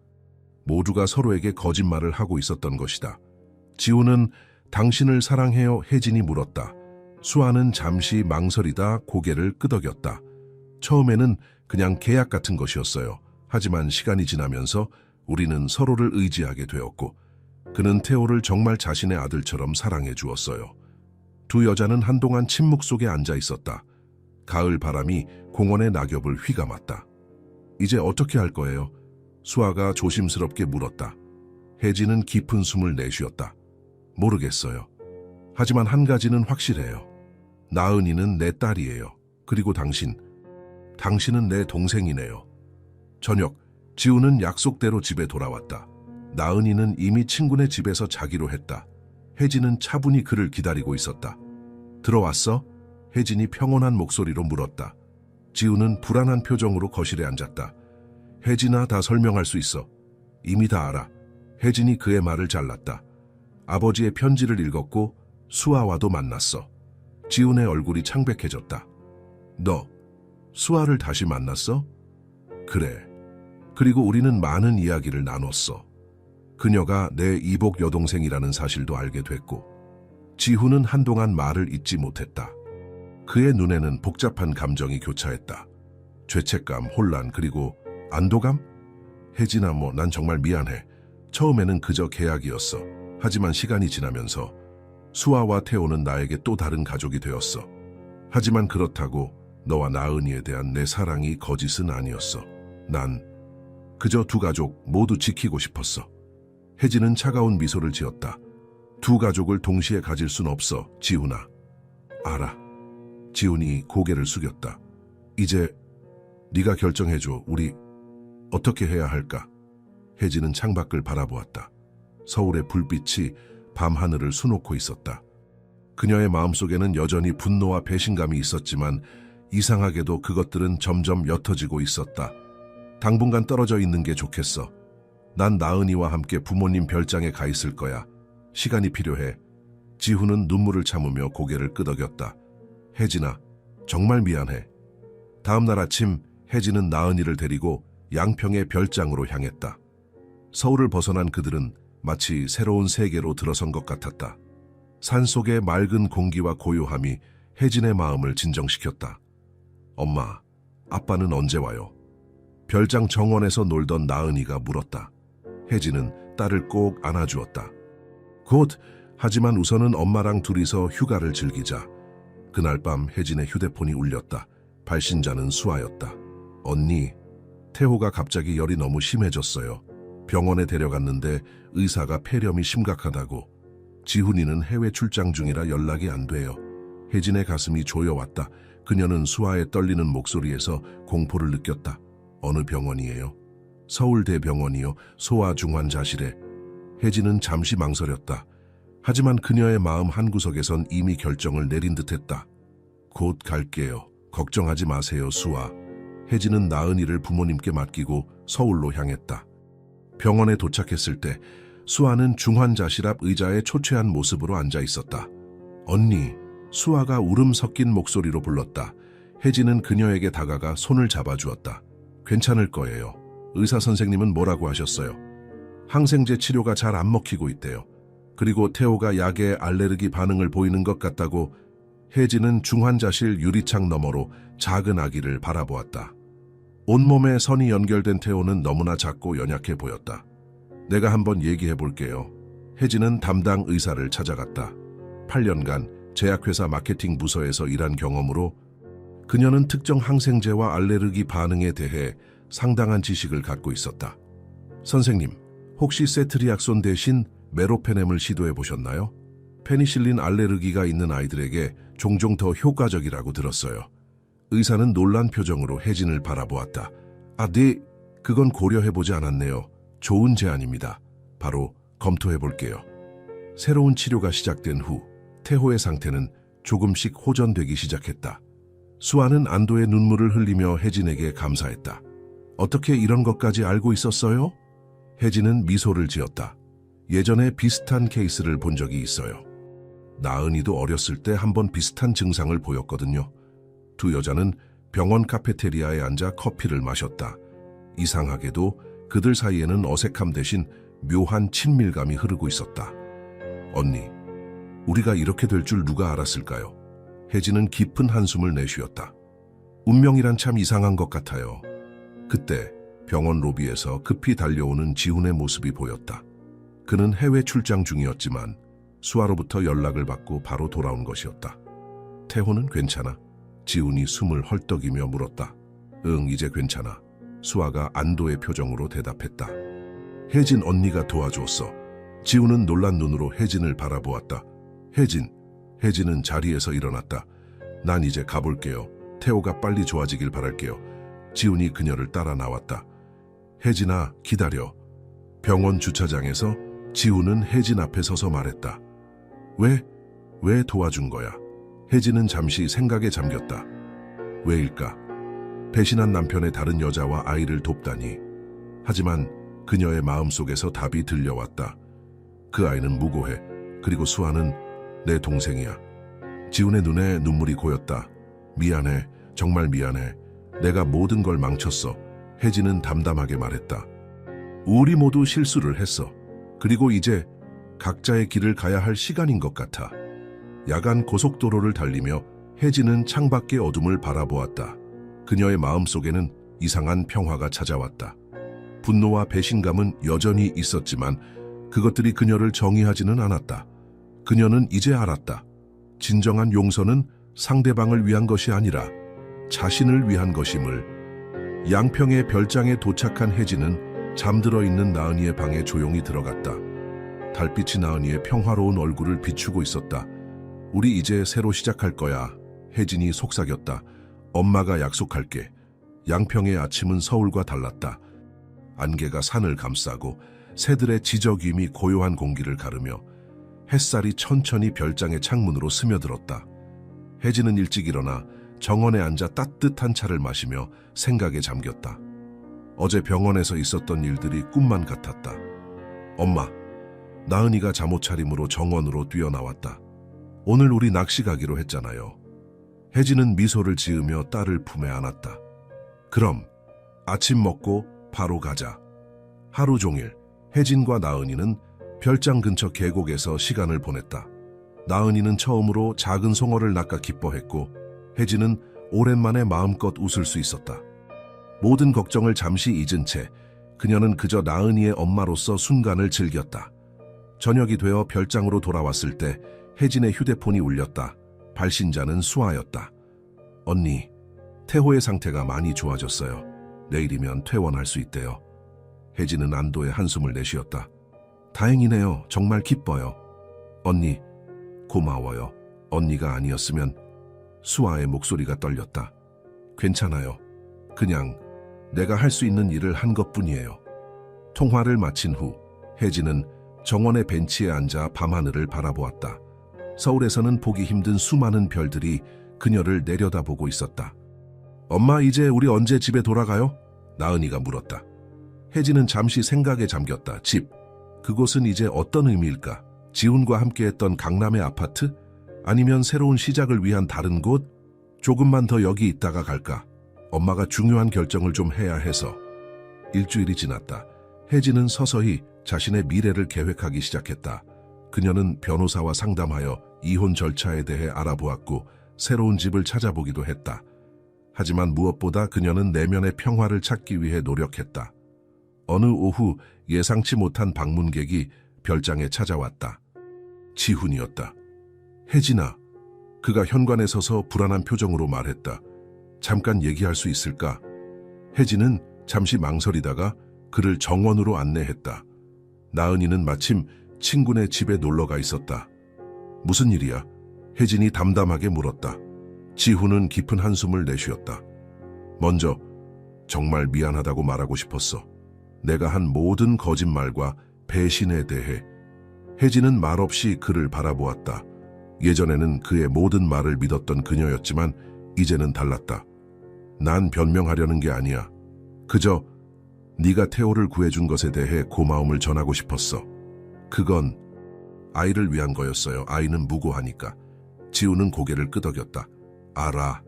모두가 서로에게 거짓말을 하고 있었던 것이다. 지훈은 당신을 사랑해요 혜진이 물었다. 수아는 잠시 망설이다 고개를 끄덕였다. 처음에는 그냥 계약 같은 것이었어요. 하지만 시간이 지나면서 우리는 서로를 의지하게 되었고 그는 태호를 정말 자신의 아들처럼 사랑해 주었어요. 두 여자는 한동안 침묵 속에 앉아 있었다. 가을 바람이 공원의 낙엽을 휘감았다. 이제 어떻게 할 거예요? 수아가 조심스럽게 물었다. 혜진은 깊은 숨을 내쉬었다. 모르겠어요. 하지만 한 가지는 확실해요. 나은이는 내 딸이에요. 그리고 당신은 내 동생이네요. 저녁, 지우는 약속대로 집에 돌아왔다. 나은이는 이미 친구네 집에서 자기로 했다. 혜진은 차분히 그를 기다리고 있었다. 들어왔어? 혜진이 평온한 목소리로 물었다. 지우는 불안한 표정으로 거실에 앉았다. 혜진아, 다 설명할 수 있어. 이미 다 알아. 혜진이 그의 말을 잘랐다. 아버지의 편지를 읽었고 수아와도 만났어. 지훈의 얼굴이 창백해졌다. 너 수아를 다시 만났어? 그래. 그리고 우리는 많은 이야기를 나눴어. 그녀가 내 이복 여동생이라는 사실도 알게 됐고 지훈은 한동안 말을 잇지 못했다. 그의 눈에는 복잡한 감정이 교차했다. 죄책감, 혼란, 그리고 안도감? 혜진아, 난 정말 미안해. 처음에는 그저 계약이었어. 하지만 시간이 지나면서 수아와 태호는 나에게 또 다른 가족이 되었어. 하지만 그렇다고 너와 나은이에 대한 내 사랑이 거짓은 아니었어. 난 그저 두 가족 모두 지키고 싶었어. 혜진은 차가운 미소를 지었다. 두 가족을 동시에 가질 순 없어, 지훈아. 알아. 지훈이 고개를 숙였다. 이제 네가 결정해줘. 우리 어떻게 해야 할까? 혜진은 창밖을 바라보았다. 서울의 불빛이 밤하늘을 수놓고 있었다. 그녀의 마음속에는 여전히 분노와 배신감이 있었지만 이상하게도 그것들은 점점 옅어지고 있었다. 당분간 떨어져 있는 게 좋겠어. 난 나은이와 함께 부모님 별장에 가 있을 거야. 시간이 필요해. 지훈은 눈물을 참으며 고개를 끄덕였다. 혜진아, 정말 미안해. 다음 날 아침 혜진은 나은이를 데리고 양평의 별장으로 향했다. 서울을 벗어난 그들은 마치 새로운 세계로 들어선 것 같았다. 산속의 맑은 공기와 고요함이 혜진의 마음을 진정시켰다. 엄마, 아빠는 언제 와요? 별장 정원에서 놀던 나은이가 물었다. 혜진은 딸을 꼭 안아주었다. 곧, 하지만 우선은 엄마랑 둘이서 휴가를 즐기자. 그날 밤 혜진의 휴대폰이 울렸다. 발신자는 수아였다. 언니, 태호가 갑자기 열이 너무 심해졌어요. 병원에 데려갔는데 의사가 폐렴이 심각하다고. 지훈이는 해외 출장 중이라 연락이 안 돼요. 혜진의 가슴이 조여왔다. 그녀는 수아의 떨리는 목소리에서 공포를 느꼈다. 어느 병원이에요? 서울대병원이요. 소아중환자실에. 혜진은 잠시 망설였다. 하지만 그녀의 마음 한구석에선 이미 결정을 내린 듯했다. 곧 갈게요. 걱정하지 마세요, 수아. 혜진은 나은이를 부모님께 맡기고 서울로 향했다. 병원에 도착했을 때 수아는 중환자실 앞 의자에 초췌한 모습으로 앉아 있었다. 언니, 수아가 울음 섞인 목소리로 불렀다. 혜진은 그녀에게 다가가 손을 잡아주었다. 괜찮을 거예요. 의사 선생님은 뭐라고 하셨어요? 항생제 치료가 잘 안 먹히고 있대요. 그리고 태호가 약에 알레르기 반응을 보이는 것 같다고. 혜진은 중환자실 유리창 너머로 작은 아기를 바라보았다. 온몸에 선이 연결된 태호는 너무나 작고 연약해 보였다. 내가 한번 얘기해 볼게요. 혜진은 담당 의사를 찾아갔다. 8년간 제약회사 마케팅 부서에서 일한 경험으로 그녀는 특정 항생제와 알레르기 반응에 대해 상당한 지식을 갖고 있었다. 선생님, 혹시 세트리악손 대신 메로페넴을 시도해 보셨나요? 페니실린 알레르기가 있는 아이들에게 종종 더 효과적이라고 들었어요. 의사는 놀란 표정으로 혜진을 바라보았다. 아, 네, 그건 고려해보지 않았네요. 좋은 제안입니다. 바로 검토해볼게요. 새로운 치료가 시작된 후 태호의 상태는 조금씩 호전되기 시작했다. 수아는 안도의 눈물을 흘리며 혜진에게 감사했다. 어떻게 이런 것까지 알고 있었어요? 혜진은 미소를 지었다. 예전에 비슷한 케이스를 본 적이 있어요. 나은이도 어렸을 때 한번 비슷한 증상을 보였거든요. 두 여자는 병원 카페테리아에 앉아 커피를 마셨다. 이상하게도 그들 사이에는 어색함 대신 묘한 친밀감이 흐르고 있었다. 언니, 우리가 이렇게 될 줄 누가 알았을까요? 혜진은 깊은 한숨을 내쉬었다. 운명이란 참 이상한 것 같아요. 그때 병원 로비에서 급히 달려오는 지훈의 모습이 보였다. 그는 해외 출장 중이었지만 수아로부터 연락을 받고 바로 돌아온 것이었다. 태호는 괜찮아? 지훈이 숨을 헐떡이며 물었다. 응, 이제 괜찮아. 수아가 안도의 표정으로 대답했다. 혜진 언니가 도와줬어. 지훈은 놀란 눈으로 혜진을 바라보았다. 혜진은 자리에서 일어났다. 난 이제 가볼게요. 태호가 빨리 좋아지길 바랄게요. 지훈이 그녀를 따라 나왔다. 혜진아, 기다려. 병원 주차장에서 지훈은 혜진 앞에 서서 말했다. 왜 도와준 거야? 혜진은 잠시 생각에 잠겼다. 왜일까? 배신한 남편의 다른 여자와 아이를 돕다니. 하지만 그녀의 마음속에서 답이 들려왔다. 그 아이는 무고해. 그리고 수아는 내 동생이야. 지훈의 눈에 눈물이 고였다. 미안해. 정말 미안해. 내가 모든 걸 망쳤어. 혜진은 담담하게 말했다. 우리 모두 실수를 했어. 그리고 이제 각자의 길을 가야 할 시간인 것 같아. 야간 고속도로를 달리며 혜진은 창밖의 어둠을 바라보았다. 그녀의 마음속에는 이상한 평화가 찾아왔다. 분노와 배신감은 여전히 있었지만 그것들이 그녀를 정의하지는 않았다. 그녀는 이제 알았다. 진정한 용서는 상대방을 위한 것이 아니라 자신을 위한 것임을. 양평의 별장에 도착한 혜진은 잠들어 있는 나은이의 방에 조용히 들어갔다. 달빛이 나은이의 평화로운 얼굴을 비추고 있었다. 우리 이제 새로 시작할 거야. 혜진이 속삭였다. 엄마가 약속할게. 양평의 아침은 서울과 달랐다. 안개가 산을 감싸고 새들의 지저귀임이 고요한 공기를 가르며 햇살이 천천히 별장의 창문으로 스며들었다. 혜진은 일찍 일어나 정원에 앉아 따뜻한 차를 마시며 생각에 잠겼다. 어제 병원에서 있었던 일들이 꿈만 같았다. 엄마, 나은이가 잠옷차림으로 정원으로 뛰어나왔다. 오늘 우리 낚시 가기로 했잖아요. 혜진은 미소를 지으며 딸을 품에 안았다. 그럼 아침 먹고 바로 가자. 하루 종일 혜진과 나은이는 별장 근처 계곡에서 시간을 보냈다. 나은이는 처음으로 작은 송어를 낚아 기뻐했고 혜진은 오랜만에 마음껏 웃을 수 있었다. 모든 걱정을 잠시 잊은 채 그녀는 그저 나은이의 엄마로서 순간을 즐겼다. 저녁이 되어 별장으로 돌아왔을 때 혜진의 휴대폰이 울렸다. 발신자는 수아였다. 언니, 태호의 상태가 많이 좋아졌어요. 내일이면 퇴원할 수 있대요. 혜진은 안도의 한숨을 내쉬었다. 다행이네요. 정말 기뻐요. 언니, 고마워요. 언니가 아니었으면. 수아의 목소리가 떨렸다. 괜찮아요. 그냥 내가 할 수 있는 일을 한 것뿐이에요. 통화를 마친 후 혜진은 정원의 벤치에 앉아 밤하늘을 바라보았다. 서울에서는 보기 힘든 수많은 별들이 그녀를 내려다보고 있었다. 엄마, 이제 우리 언제 집에 돌아가요? 나은이가 물었다. 혜진은 잠시 생각에 잠겼다. 집. 그곳은 이제 어떤 의미일까? 지훈과 함께했던 강남의 아파트? 아니면 새로운 시작을 위한 다른 곳? 조금만 더 여기 있다가 갈까? 엄마가 중요한 결정을 좀 해야 해서. 일주일이 지났다. 혜진은 서서히 자신의 미래를 계획하기 시작했다. 그녀는 변호사와 상담하여 이혼 절차에 대해 알아보았고 새로운 집을 찾아보기도 했다. 하지만 무엇보다 그녀는 내면의 평화를 찾기 위해 노력했다. 어느 오후 예상치 못한 방문객이 별장에 찾아왔다. 지훈이었다. 혜진아, 그가 현관에 서서 불안한 표정으로 말했다. 잠깐 얘기할 수 있을까? 혜진은 잠시 망설이다가 그를 정원으로 안내했다. 나은이는 마침 친구네 집에 놀러가 있었다. 무슨 일이야? 혜진이 담담하게 물었다. 지훈은 깊은 한숨을 내쉬었다. 먼저 정말 미안하다고 말하고 싶었어. 내가 한 모든 거짓말과 배신에 대해. 혜진은 말없이 그를 바라보았다. 예전에는 그의 모든 말을 믿었던 그녀였지만 이제는 달랐다. 난 변명하려는 게 아니야. 그저 네가 태호를 구해준 것에 대해 고마움을 전하고 싶었어. 그건 아이를 위한 거였어요. 아이는 무고하니까. 지우는 고개를 끄덕였다. 알아.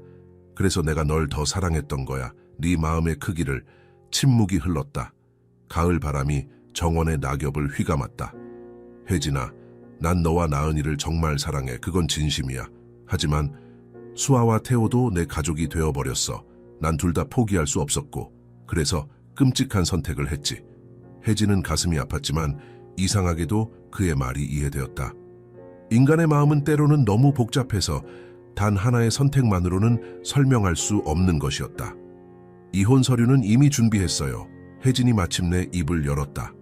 그래서 내가 널 더 사랑했던 거야. 네 마음의 크기를. 침묵이 흘렀다. 가을 바람이 정원의 낙엽을 휘감았다. 혜진아, 난 너와 나은이를 정말 사랑해. 그건 진심이야. 하지만 수아와 태호도 내 가족이 되어버렸어. 난 둘 다 포기할 수 없었고 그래서 끔찍한 선택을 했지. 혜진은 가슴이 아팠지만 이상하게도 그의 말이 이해되었다. 인간의 마음은 때로는 너무 복잡해서 단 하나의 선택만으로는 설명할 수 없는 것이었다. 이혼 서류는 이미 준비했어요. 혜진이 마침내 입을 열었다.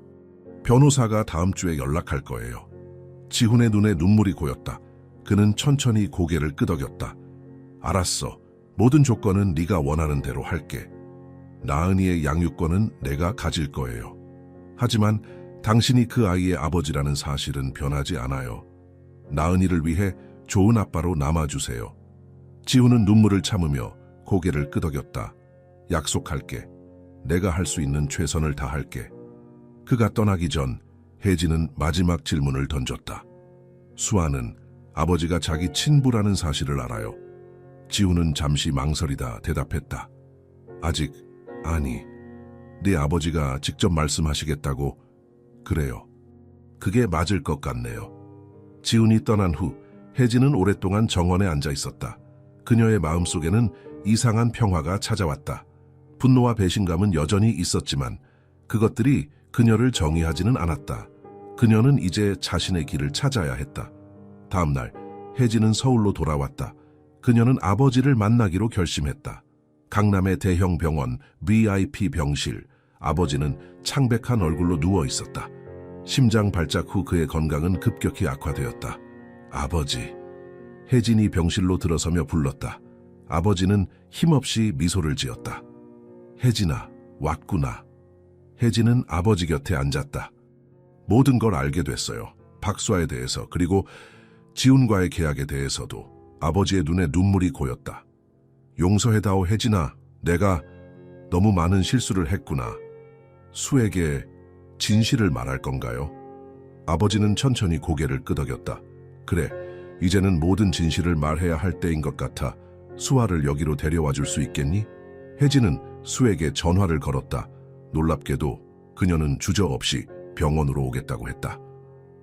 변호사가 다음 주에 연락할 거예요. 지훈의 눈에 눈물이 고였다. 그는 천천히 고개를 끄덕였다. 알았어. 모든 조건은 네가 원하는 대로 할게. 나은이의 양육권은 내가 가질 거예요. 하지만 당신이 그 아이의 아버지라는 사실은 변하지 않아요. 나은이를 위해 좋은 아빠로 남아주세요. 지훈은 눈물을 참으며 고개를 끄덕였다. 약속할게. 내가 할 수 있는 최선을 다할게. 그가 떠나기 전 혜진은 마지막 질문을 던졌다. 수아는 아버지가 자기 친부라는 사실을 알아요. 지훈은 잠시 망설이다 대답했다. 아직 아니. 네 아버지가 직접 말씀하시겠다고? 그래요. 그게 맞을 것 같네요. 지훈이 떠난 후 혜진은 오랫동안 정원에 앉아 있었다. 그녀의 마음속에는 이상한 평화가 찾아왔다. 분노와 배신감은 여전히 있었지만 그것들이 그녀를 정의하지는 않았다. 그녀는 이제 자신의 길을 찾아야 했다. 다음 날 혜진은 서울로 돌아왔다. 그녀는 아버지를 만나기로 결심했다. 강남의 대형 병원 VIP 병실. 아버지는 창백한 얼굴로 누워 있었다. 심장 발작 후 그의 건강은 급격히 악화되었다. 아버지. 혜진이 병실로 들어서며 불렀다. 아버지는 힘없이 미소를 지었다. 혜진아, 왔구나. 혜진은 아버지 곁에 앉았다. 모든 걸 알게 됐어요. 박수아에 대해서 그리고 지훈과의 계약에 대해서도. 아버지의 눈에 눈물이 고였다. 용서해다오 혜진아. 내가 너무 많은 실수를 했구나. 수에게 진실을 말할 건가요? 아버지는 천천히 고개를 끄덕였다. 그래, 이제는 모든 진실을 말해야 할 때인 것 같아. 수아를 여기로 데려와 줄 수 있겠니? 혜진은 수에게 전화를 걸었다. 놀랍게도 그녀는 주저없이 병원으로 오겠다고 했다.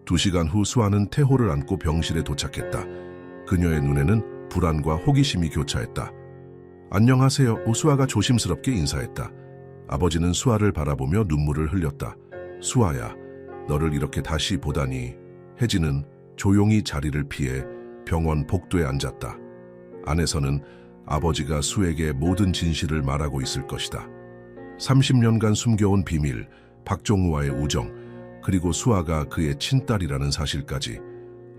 2시간 후 수아는 태호를 안고 병실에 도착했다. 그녀의 눈에는 불안과 호기심이 교차했다. 안녕하세요. 수아가 조심스럽게 인사했다. 아버지는 수아를 바라보며 눈물을 흘렸다. 수아야, 너를 이렇게 다시 보다니. 혜진은 조용히 자리를 피해 병원 복도에 앉았다. 안에서는 아버지가 수에게 모든 진실을 말하고 있을 것이다. 30년간 숨겨온 비밀, 박종우와의 우정, 그리고 수아가 그의 친딸이라는 사실까지.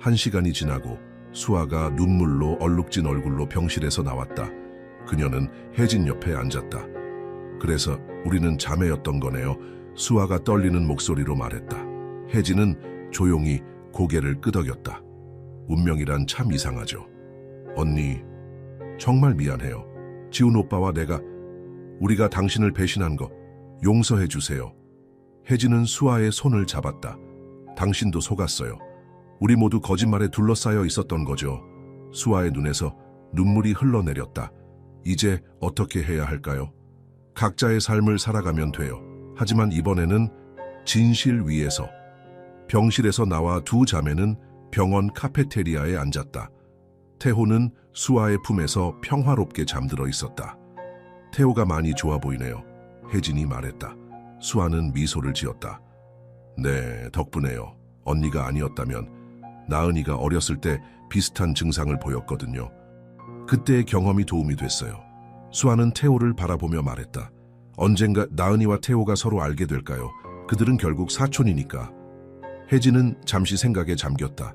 1시간이 지나고 수아가 눈물로 얼룩진 얼굴로 병실에서 나왔다. 그녀는 혜진 옆에 앉았다. 그래서 우리는 자매였던 거네요. 수아가 떨리는 목소리로 말했다. 혜진은 조용히 고개를 끄덕였다. 운명이란 참 이상하죠. 언니, 정말 미안해요. 지훈 오빠와 우리가 당신을 배신한 거 용서해 주세요. 혜진은 수아의 손을 잡았다. 당신도 속았어요. 우리 모두 거짓말에 둘러싸여 있었던 거죠. 수아의 눈에서 눈물이 흘러내렸다. 이제 어떻게 해야 할까요? 각자의 삶을 살아가면 돼요. 하지만 이번에는 진실 위에서. 병실에서 나와 두 자매는 병원 카페테리아에 앉았다. 태호는 수아의 품에서 평화롭게 잠들어 있었다. 태호가 많이 좋아 보이네요. 혜진이 말했다. 수아는 미소를 지었다. 네, 덕분에요. 언니가 아니었다면 나은이가 어렸을 때 비슷한 증상을 보였거든요. 그때의 경험이 도움이 됐어요. 수아는 태호를 바라보며 말했다. 언젠가 나은이와 태호가 서로 알게 될까요? 그들은 결국 사촌이니까. 혜진은 잠시 생각에 잠겼다.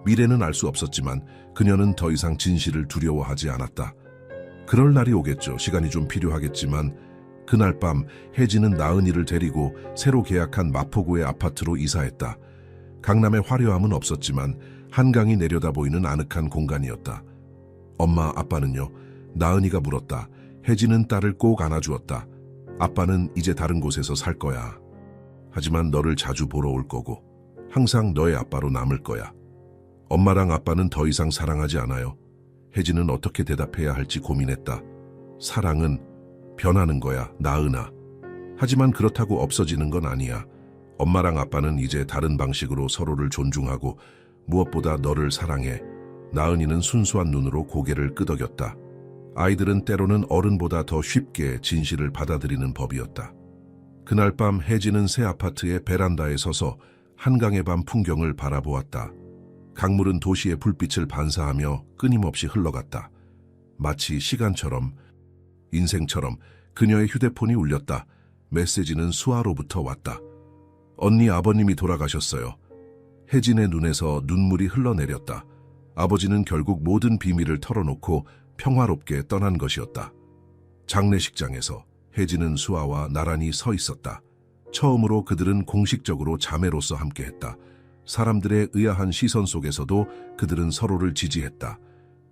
미래는 알 수 없었지만 그녀는 더 이상 진실을 두려워하지 않았다. 그럴 날이 오겠죠. 시간이 좀 필요하겠지만 그날 밤 혜진은 나은이를 데리고 새로 계약한 마포구의 아파트로 이사했다. 강남의 화려함은 없었지만 한강이 내려다 보이는 아늑한 공간이었다. 엄마, 아빠는요? 나은이가 물었다. 혜진은 딸을 꼭 안아주었다. 아빠는 이제 다른 곳에서 살 거야. 하지만 너를 자주 보러 올 거고 항상 너의 아빠로 남을 거야. 엄마랑 아빠는 더 이상 사랑하지 않아요. 혜진은 어떻게 대답해야 할지 고민했다. 사랑은 변하는 거야, 나은아. 하지만 그렇다고 없어지는 건 아니야. 엄마랑 아빠는 이제 다른 방식으로 서로를 존중하고 무엇보다 너를 사랑해. 나은이는 순수한 눈으로 고개를 끄덕였다. 아이들은 때로는 어른보다 더 쉽게 진실을 받아들이는 법이었다. 그날 밤 혜진은 새 아파트의 베란다에 서서 한강의 밤 풍경을 바라보았다. 강물은 도시의 불빛을 반사하며 끊임없이 흘러갔다. 마치 시간처럼, 인생처럼 그녀의 휴대폰이 울렸다. 메시지는 수아로부터 왔다. 언니, 아버님이 돌아가셨어요. 혜진의 눈에서 눈물이 흘러내렸다. 아버지는 결국 모든 비밀을 털어놓고 평화롭게 떠난 것이었다. 장례식장에서 혜진은 수아와 나란히 서 있었다. 처음으로 그들은 공식적으로 자매로서 함께했다. 사람들의 의아한 시선 속에서도 그들은 서로를 지지했다.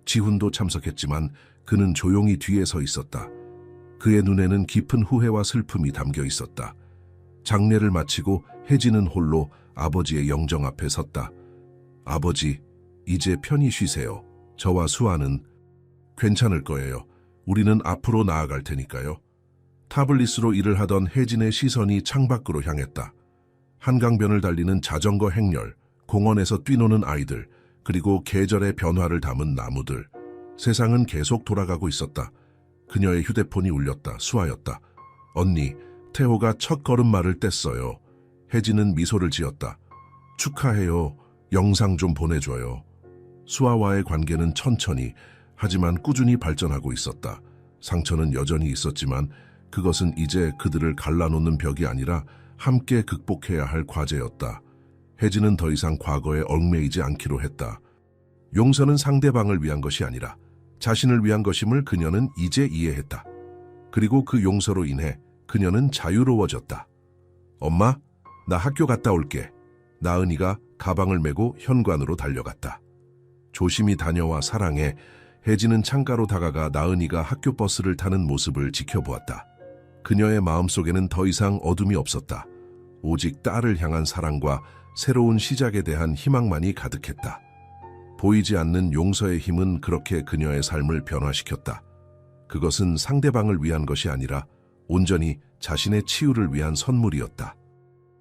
지훈도 참석했지만 그는 조용히 뒤에 서 있었다. 그의 눈에는 깊은 후회와 슬픔이 담겨 있었다. 장례를 마치고 혜진은 홀로 아버지의 영정 앞에 섰다. 아버지, 이제 편히 쉬세요. 저와 수아는 괜찮을 거예요. 우리는 앞으로 나아갈 테니까요. 타블릿으로 일을 하던 혜진의 시선이 창밖으로 향했다. 한강변을 달리는 자전거 행렬, 공원에서 뛰노는 아이들, 그리고 계절의 변화를 담은 나무들. 세상은 계속 돌아가고 있었다. 그녀의 휴대폰이 울렸다. 수아였다. 언니, 태호가 첫 걸음마를 뗐어요. 혜진은 미소를 지었다. 축하해요. 영상 좀 보내줘요. 수아와의 관계는 천천히, 하지만 꾸준히 발전하고 있었다. 상처는 여전히 있었지만 그것은 이제 그들을 갈라놓는 벽이 아니라 함께 극복해야 할 과제였다. 혜진은 더 이상 과거에 얽매이지 않기로 했다. 용서는 상대방을 위한 것이 아니라 자신을 위한 것임을 그녀는 이제 이해했다. 그리고 그 용서로 인해 그녀는 자유로워졌다. 엄마, 나 학교 갔다 올게. 나은이가 가방을 메고 현관으로 달려갔다. 조심히 다녀와, 사랑해. 혜진은 창가로 다가가 나은이가 학교 버스를 타는 모습을 지켜보았다. 그녀의 마음속에는 더 이상 어둠이 없었다. 오직 딸을 향한 사랑과 새로운 시작에 대한 희망만이 가득했다. 보이지 않는 용서의 힘은 그렇게 그녀의 삶을 변화시켰다. 그것은 상대방을 위한 것이 아니라 온전히 자신의 치유를 위한 선물이었다.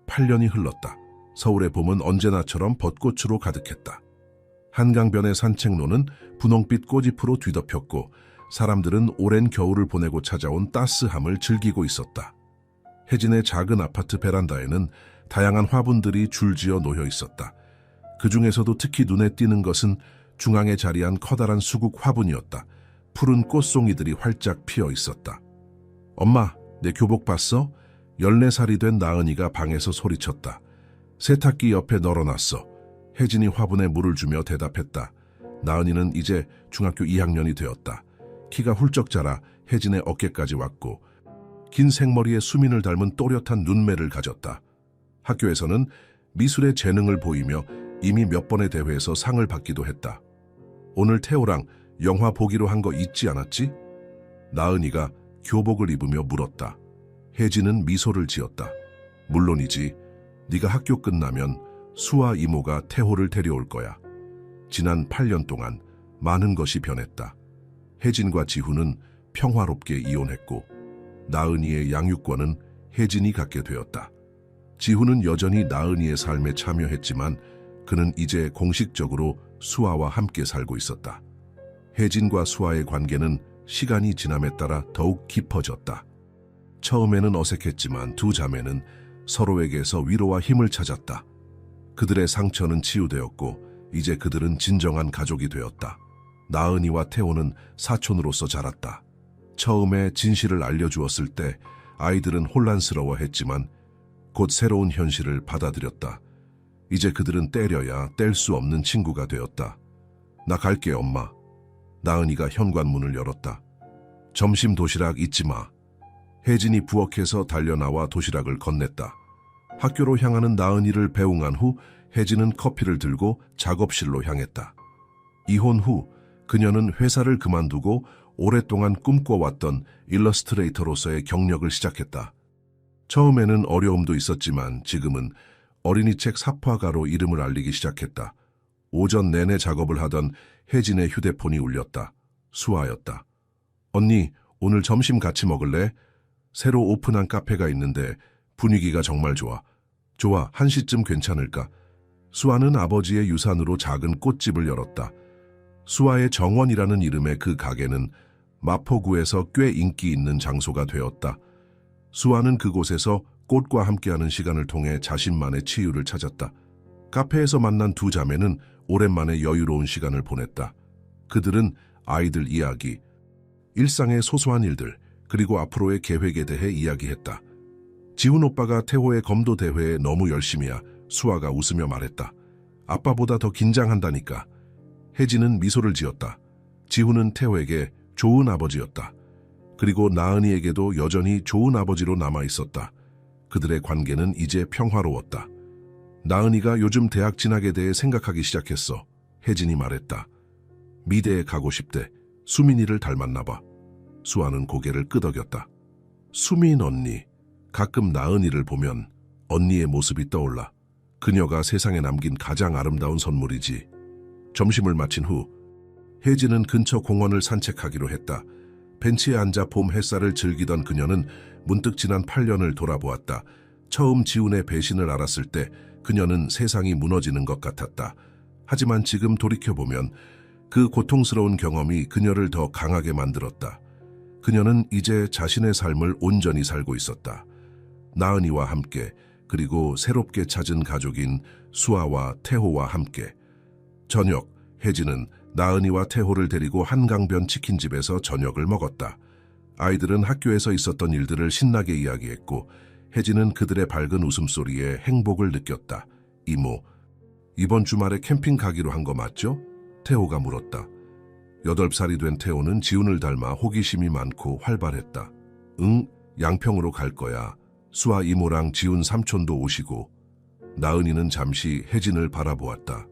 8년이 흘렀다. 서울의 봄은 언제나처럼 벚꽃으로 가득했다. 한강변의 산책로는 분홍빛 꽃잎으로 뒤덮였고 사람들은 오랜 겨울을 보내고 찾아온 따스함을 즐기고 있었다. 혜진의 작은 아파트 베란다에는 다양한 화분들이 줄지어 놓여 있었다. 그 중에서도 특히 눈에 띄는 것은 중앙에 자리한 커다란 수국 화분이었다. 푸른 꽃송이들이 활짝 피어 있었다. 엄마, 내 교복 봤어? 14살이 된 나은이가 방에서 소리쳤다. 세탁기 옆에 널어놨어. 혜진이 화분에 물을 주며 대답했다. 나은이는 이제 중학교 2학년이 되었다. 키가 훌쩍 자라 혜진의 어깨까지 왔고 긴 생머리에 수민을 닮은 또렷한 눈매를 가졌다. 학교에서는 미술의 재능을 보이며 이미 몇 번의 대회에서 상을 받기도 했다. 오늘 태호랑 영화 보기로 한 거 잊지 않았지? 나은이가 교복을 입으며 물었다. 혜진은 미소를 지었다. 물론이지. 네가 학교 끝나면 수아 이모가 태호를 데려올 거야. 지난 8년 동안 많은 것이 변했다. 혜진과 지훈은 평화롭게 이혼했고 나은이의 양육권은 혜진이 갖게 되었다. 지훈은 여전히 나은이의 삶에 참여했지만 그는 이제 공식적으로 수아와 함께 살고 있었다. 혜진과 수아의 관계는 시간이 지남에 따라 더욱 깊어졌다. 처음에는 어색했지만 두 자매는 서로에게서 위로와 힘을 찾았다. 그들의 상처는 치유되었고 이제 그들은 진정한 가족이 되었다. 나은이와 태호는 사촌으로서 자랐다. 처음에 진실을 알려주었을 때 아이들은 혼란스러워했지만 곧 새로운 현실을 받아들였다. 이제 그들은 때려야 뗄 수 없는 친구가 되었다. 나 갈게, 엄마. 나은이가 현관문을 열었다. 점심 도시락 잊지 마. 혜진이 부엌에서 달려나와 도시락을 건넸다. 학교로 향하는 나은이를 배웅한 후 혜진은 커피를 들고 작업실로 향했다. 이혼 후 그녀는 회사를 그만두고 오랫동안 꿈꿔왔던 일러스트레이터로서의 경력을 시작했다. 처음에는 어려움도 있었지만 지금은 어린이책 삽화가로 이름을 알리기 시작했다. 오전 내내 작업을 하던 혜진의 휴대폰이 울렸다. 수아였다. 언니, 오늘 점심 같이 먹을래? 새로 오픈한 카페가 있는데 분위기가 정말 좋아. 좋아, 1시쯤 괜찮을까? 수아는 아버지의 유산으로 작은 꽃집을 열었다. 수아의 정원이라는 이름의 그 가게는 마포구에서 꽤 인기 있는 장소가 되었다. 수아는 그곳에서 꽃과 함께하는 시간을 통해 자신만의 치유를 찾았다. 카페에서 만난 두 자매는 오랜만에 여유로운 시간을 보냈다. 그들은 아이들 이야기, 일상의 소소한 일들, 그리고 앞으로의 계획에 대해 이야기했다. 지훈 오빠가 태호의 검도 대회에 너무 열심이야. 수아가 웃으며 말했다. 아빠보다 더 긴장한다니까. 혜진은 미소를 지었다. 지훈은 태호에게 좋은 아버지였다. 그리고 나은이에게도 여전히 좋은 아버지로 남아있었다. 그들의 관계는 이제 평화로웠다. 나은이가 요즘 대학 진학에 대해 생각하기 시작했어. 혜진이 말했다. 미대에 가고 싶대. 수민이를 닮았나 봐. 수아는 고개를 끄덕였다. 수민 언니. 가끔 나은이를 보면 언니의 모습이 떠올라. 그녀가 세상에 남긴 가장 아름다운 선물이지. 점심을 마친 후 혜진은 근처 공원을 산책하기로 했다. 벤치에 앉아 봄 햇살을 즐기던 그녀는 문득 지난 8년을 돌아보았다. 처음 지훈의 배신을 알았을 때 그녀는 세상이 무너지는 것 같았다. 하지만 지금 돌이켜보면 그 고통스러운 경험이 그녀를 더 강하게 만들었다. 그녀는 이제 자신의 삶을 온전히 살고 있었다. 나은이와 함께, 그리고 새롭게 찾은 가족인 수아와 태호와 함께. 저녁, 혜진은 나은이와 태호를 데리고 한강변 치킨집에서 저녁을 먹었다. 아이들은 학교에서 있었던 일들을 신나게 이야기했고 혜진은 그들의 밝은 웃음소리에 행복을 느꼈다. 이모, 이번 주말에 캠핑 가기로 한 거 맞죠? 태호가 물었다. 8살이 된 태호는 지훈을 닮아 호기심이 많고 활발했다. 응, 양평으로 갈 거야. 수아 이모랑 지훈 삼촌도 오시고. 나은이는 잠시 혜진을 바라보았다.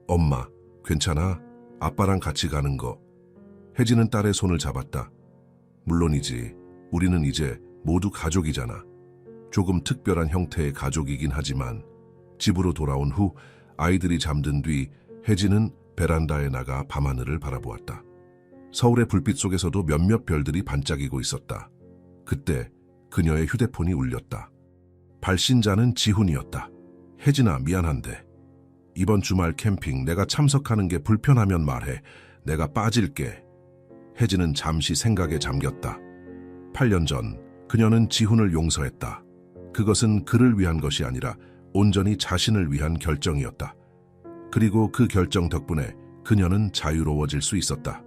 엄마, 괜찮아? 아빠랑 같이 가는 거. 혜진은 딸의 손을 잡았다. 물론이지. 우리는 이제 모두 가족이잖아. 조금 특별한 형태의 가족이긴 하지만. 집으로 돌아온 후 아이들이 잠든 뒤 혜진은 베란다에 나가 밤하늘을 바라보았다. 서울의 불빛 속에서도 몇몇 별들이 반짝이고 있었다. 그때 그녀의 휴대폰이 울렸다. 발신자는 지훈이었다. 혜진아, 미안한데 이번 주말 캠핑 내가 참석하는 게 불편하면 말해. 내가 빠질게. 혜진은 잠시 생각에 잠겼다. 8년 전 그녀는 지훈을 용서했다. 그것은 그를 위한 것이 아니라 온전히 자신을 위한 결정이었다. 그리고 그 결정 덕분에 그녀는 자유로워질 수 있었다.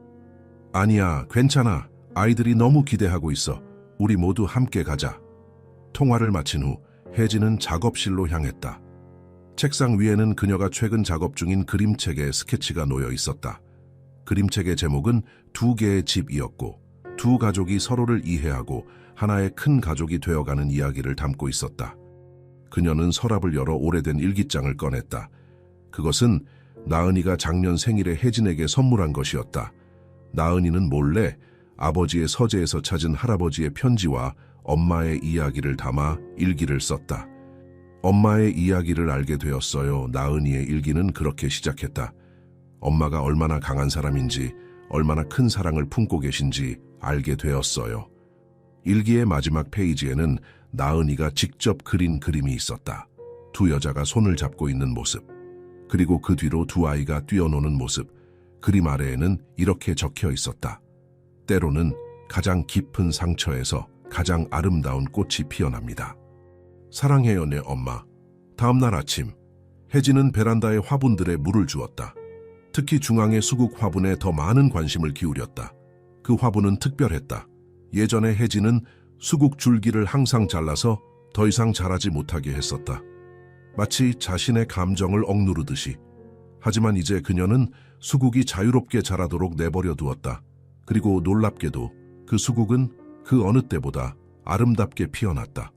아니야, 괜찮아. 아이들이 너무 기대하고 있어. 우리 모두 함께 가자. 통화를 마친 후 혜진은 작업실로 향했다. 책상 위에는 그녀가 최근 작업 중인 그림책의 스케치가 놓여 있었다. 그림책의 제목은 2개의 집이었고 두 가족이 서로를 이해하고 하나의 큰 가족이 되어가는 이야기를 담고 있었다. 그녀는 서랍을 열어 오래된 일기장을 꺼냈다. 그것은 나은이가 작년 생일에 혜진에게 선물한 것이었다. 나은이는 몰래 아버지의 서재에서 찾은 할아버지의 편지와 엄마의 이야기를 담아 일기를 썼다. 엄마의 이야기를 알게 되었어요. 나은이의 일기는 그렇게 시작했다. 엄마가 얼마나 강한 사람인지, 얼마나 큰 사랑을 품고 계신지 알게 되었어요. 일기의 마지막 페이지에는 나은이가 직접 그린 그림이 있었다. 두 여자가 손을 잡고 있는 모습, 그리고 그 뒤로 두 아이가 뛰어노는 모습. 그림 아래에는 이렇게 적혀 있었다. 때로는 가장 깊은 상처에서 가장 아름다운 꽃이 피어납니다. 사랑해요, 내 엄마. 다음 날 아침, 혜진은 베란다의 화분들에 물을 주었다. 특히 중앙의 수국 화분에 더 많은 관심을 기울였다. 그 화분은 특별했다. 예전에 혜진은 수국 줄기를 항상 잘라서 더 이상 자라지 못하게 했었다. 마치 자신의 감정을 억누르듯이. 하지만 이제 그녀는 수국이 자유롭게 자라도록 내버려 두었다. 그리고 놀랍게도 그 수국은 그 어느 때보다 아름답게 피어났다.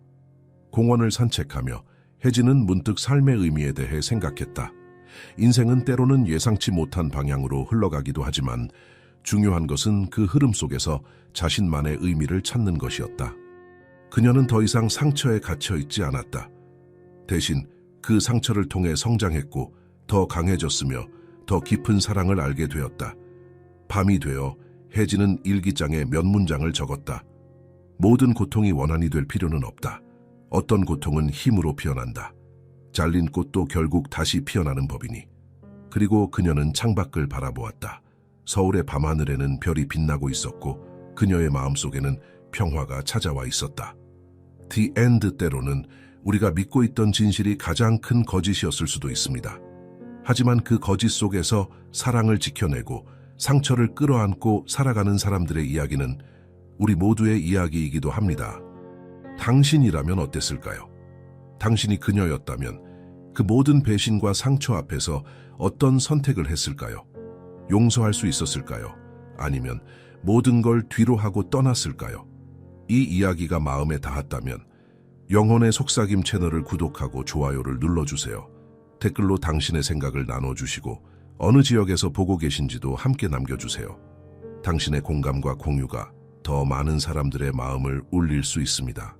공원을 산책하며 혜진은 문득 삶의 의미에 대해 생각했다. 인생은 때로는 예상치 못한 방향으로 흘러가기도 하지만 중요한 것은 그 흐름 속에서 자신만의 의미를 찾는 것이었다. 그녀는 더 이상 상처에 갇혀 있지 않았다. 대신 그 상처를 통해 성장했고 더 강해졌으며 더 깊은 사랑을 알게 되었다. 밤이 되어 혜진은 일기장에 몇 문장을 적었다. 모든 고통이 원한이 될 필요는 없다. 어떤 고통은 힘으로 피어난다. 잘린 꽃도 결국 다시 피어나는 법이니. 그리고 그녀는 창밖을 바라보았다. 서울의 밤하늘에는 별이 빛나고 있었고 그녀의 마음속에는 평화가 찾아와 있었다. The end 때로는 우리가 믿고 있던 진실이 가장 큰 거짓이었을 수도 있습니다. 하지만 그 거짓 속에서 사랑을 지켜내고 상처를 끌어안고 살아가는 사람들의 이야기는 우리 모두의 이야기이기도 합니다. 당신이라면 어땠을까요? 당신이 그녀였다면 그 모든 배신과 상처 앞에서 어떤 선택을 했을까요? 용서할 수 있었을까요? 아니면 모든 걸 뒤로 하고 떠났을까요? 이 이야기가 마음에 닿았다면 영혼의 속삭임 채널을 구독하고 좋아요를 눌러주세요. 댓글로 당신의 생각을 나눠주시고 어느 지역에서 보고 계신지도 함께 남겨주세요. 당신의 공감과 공유가 더 많은 사람들의 마음을 울릴 수 있습니다.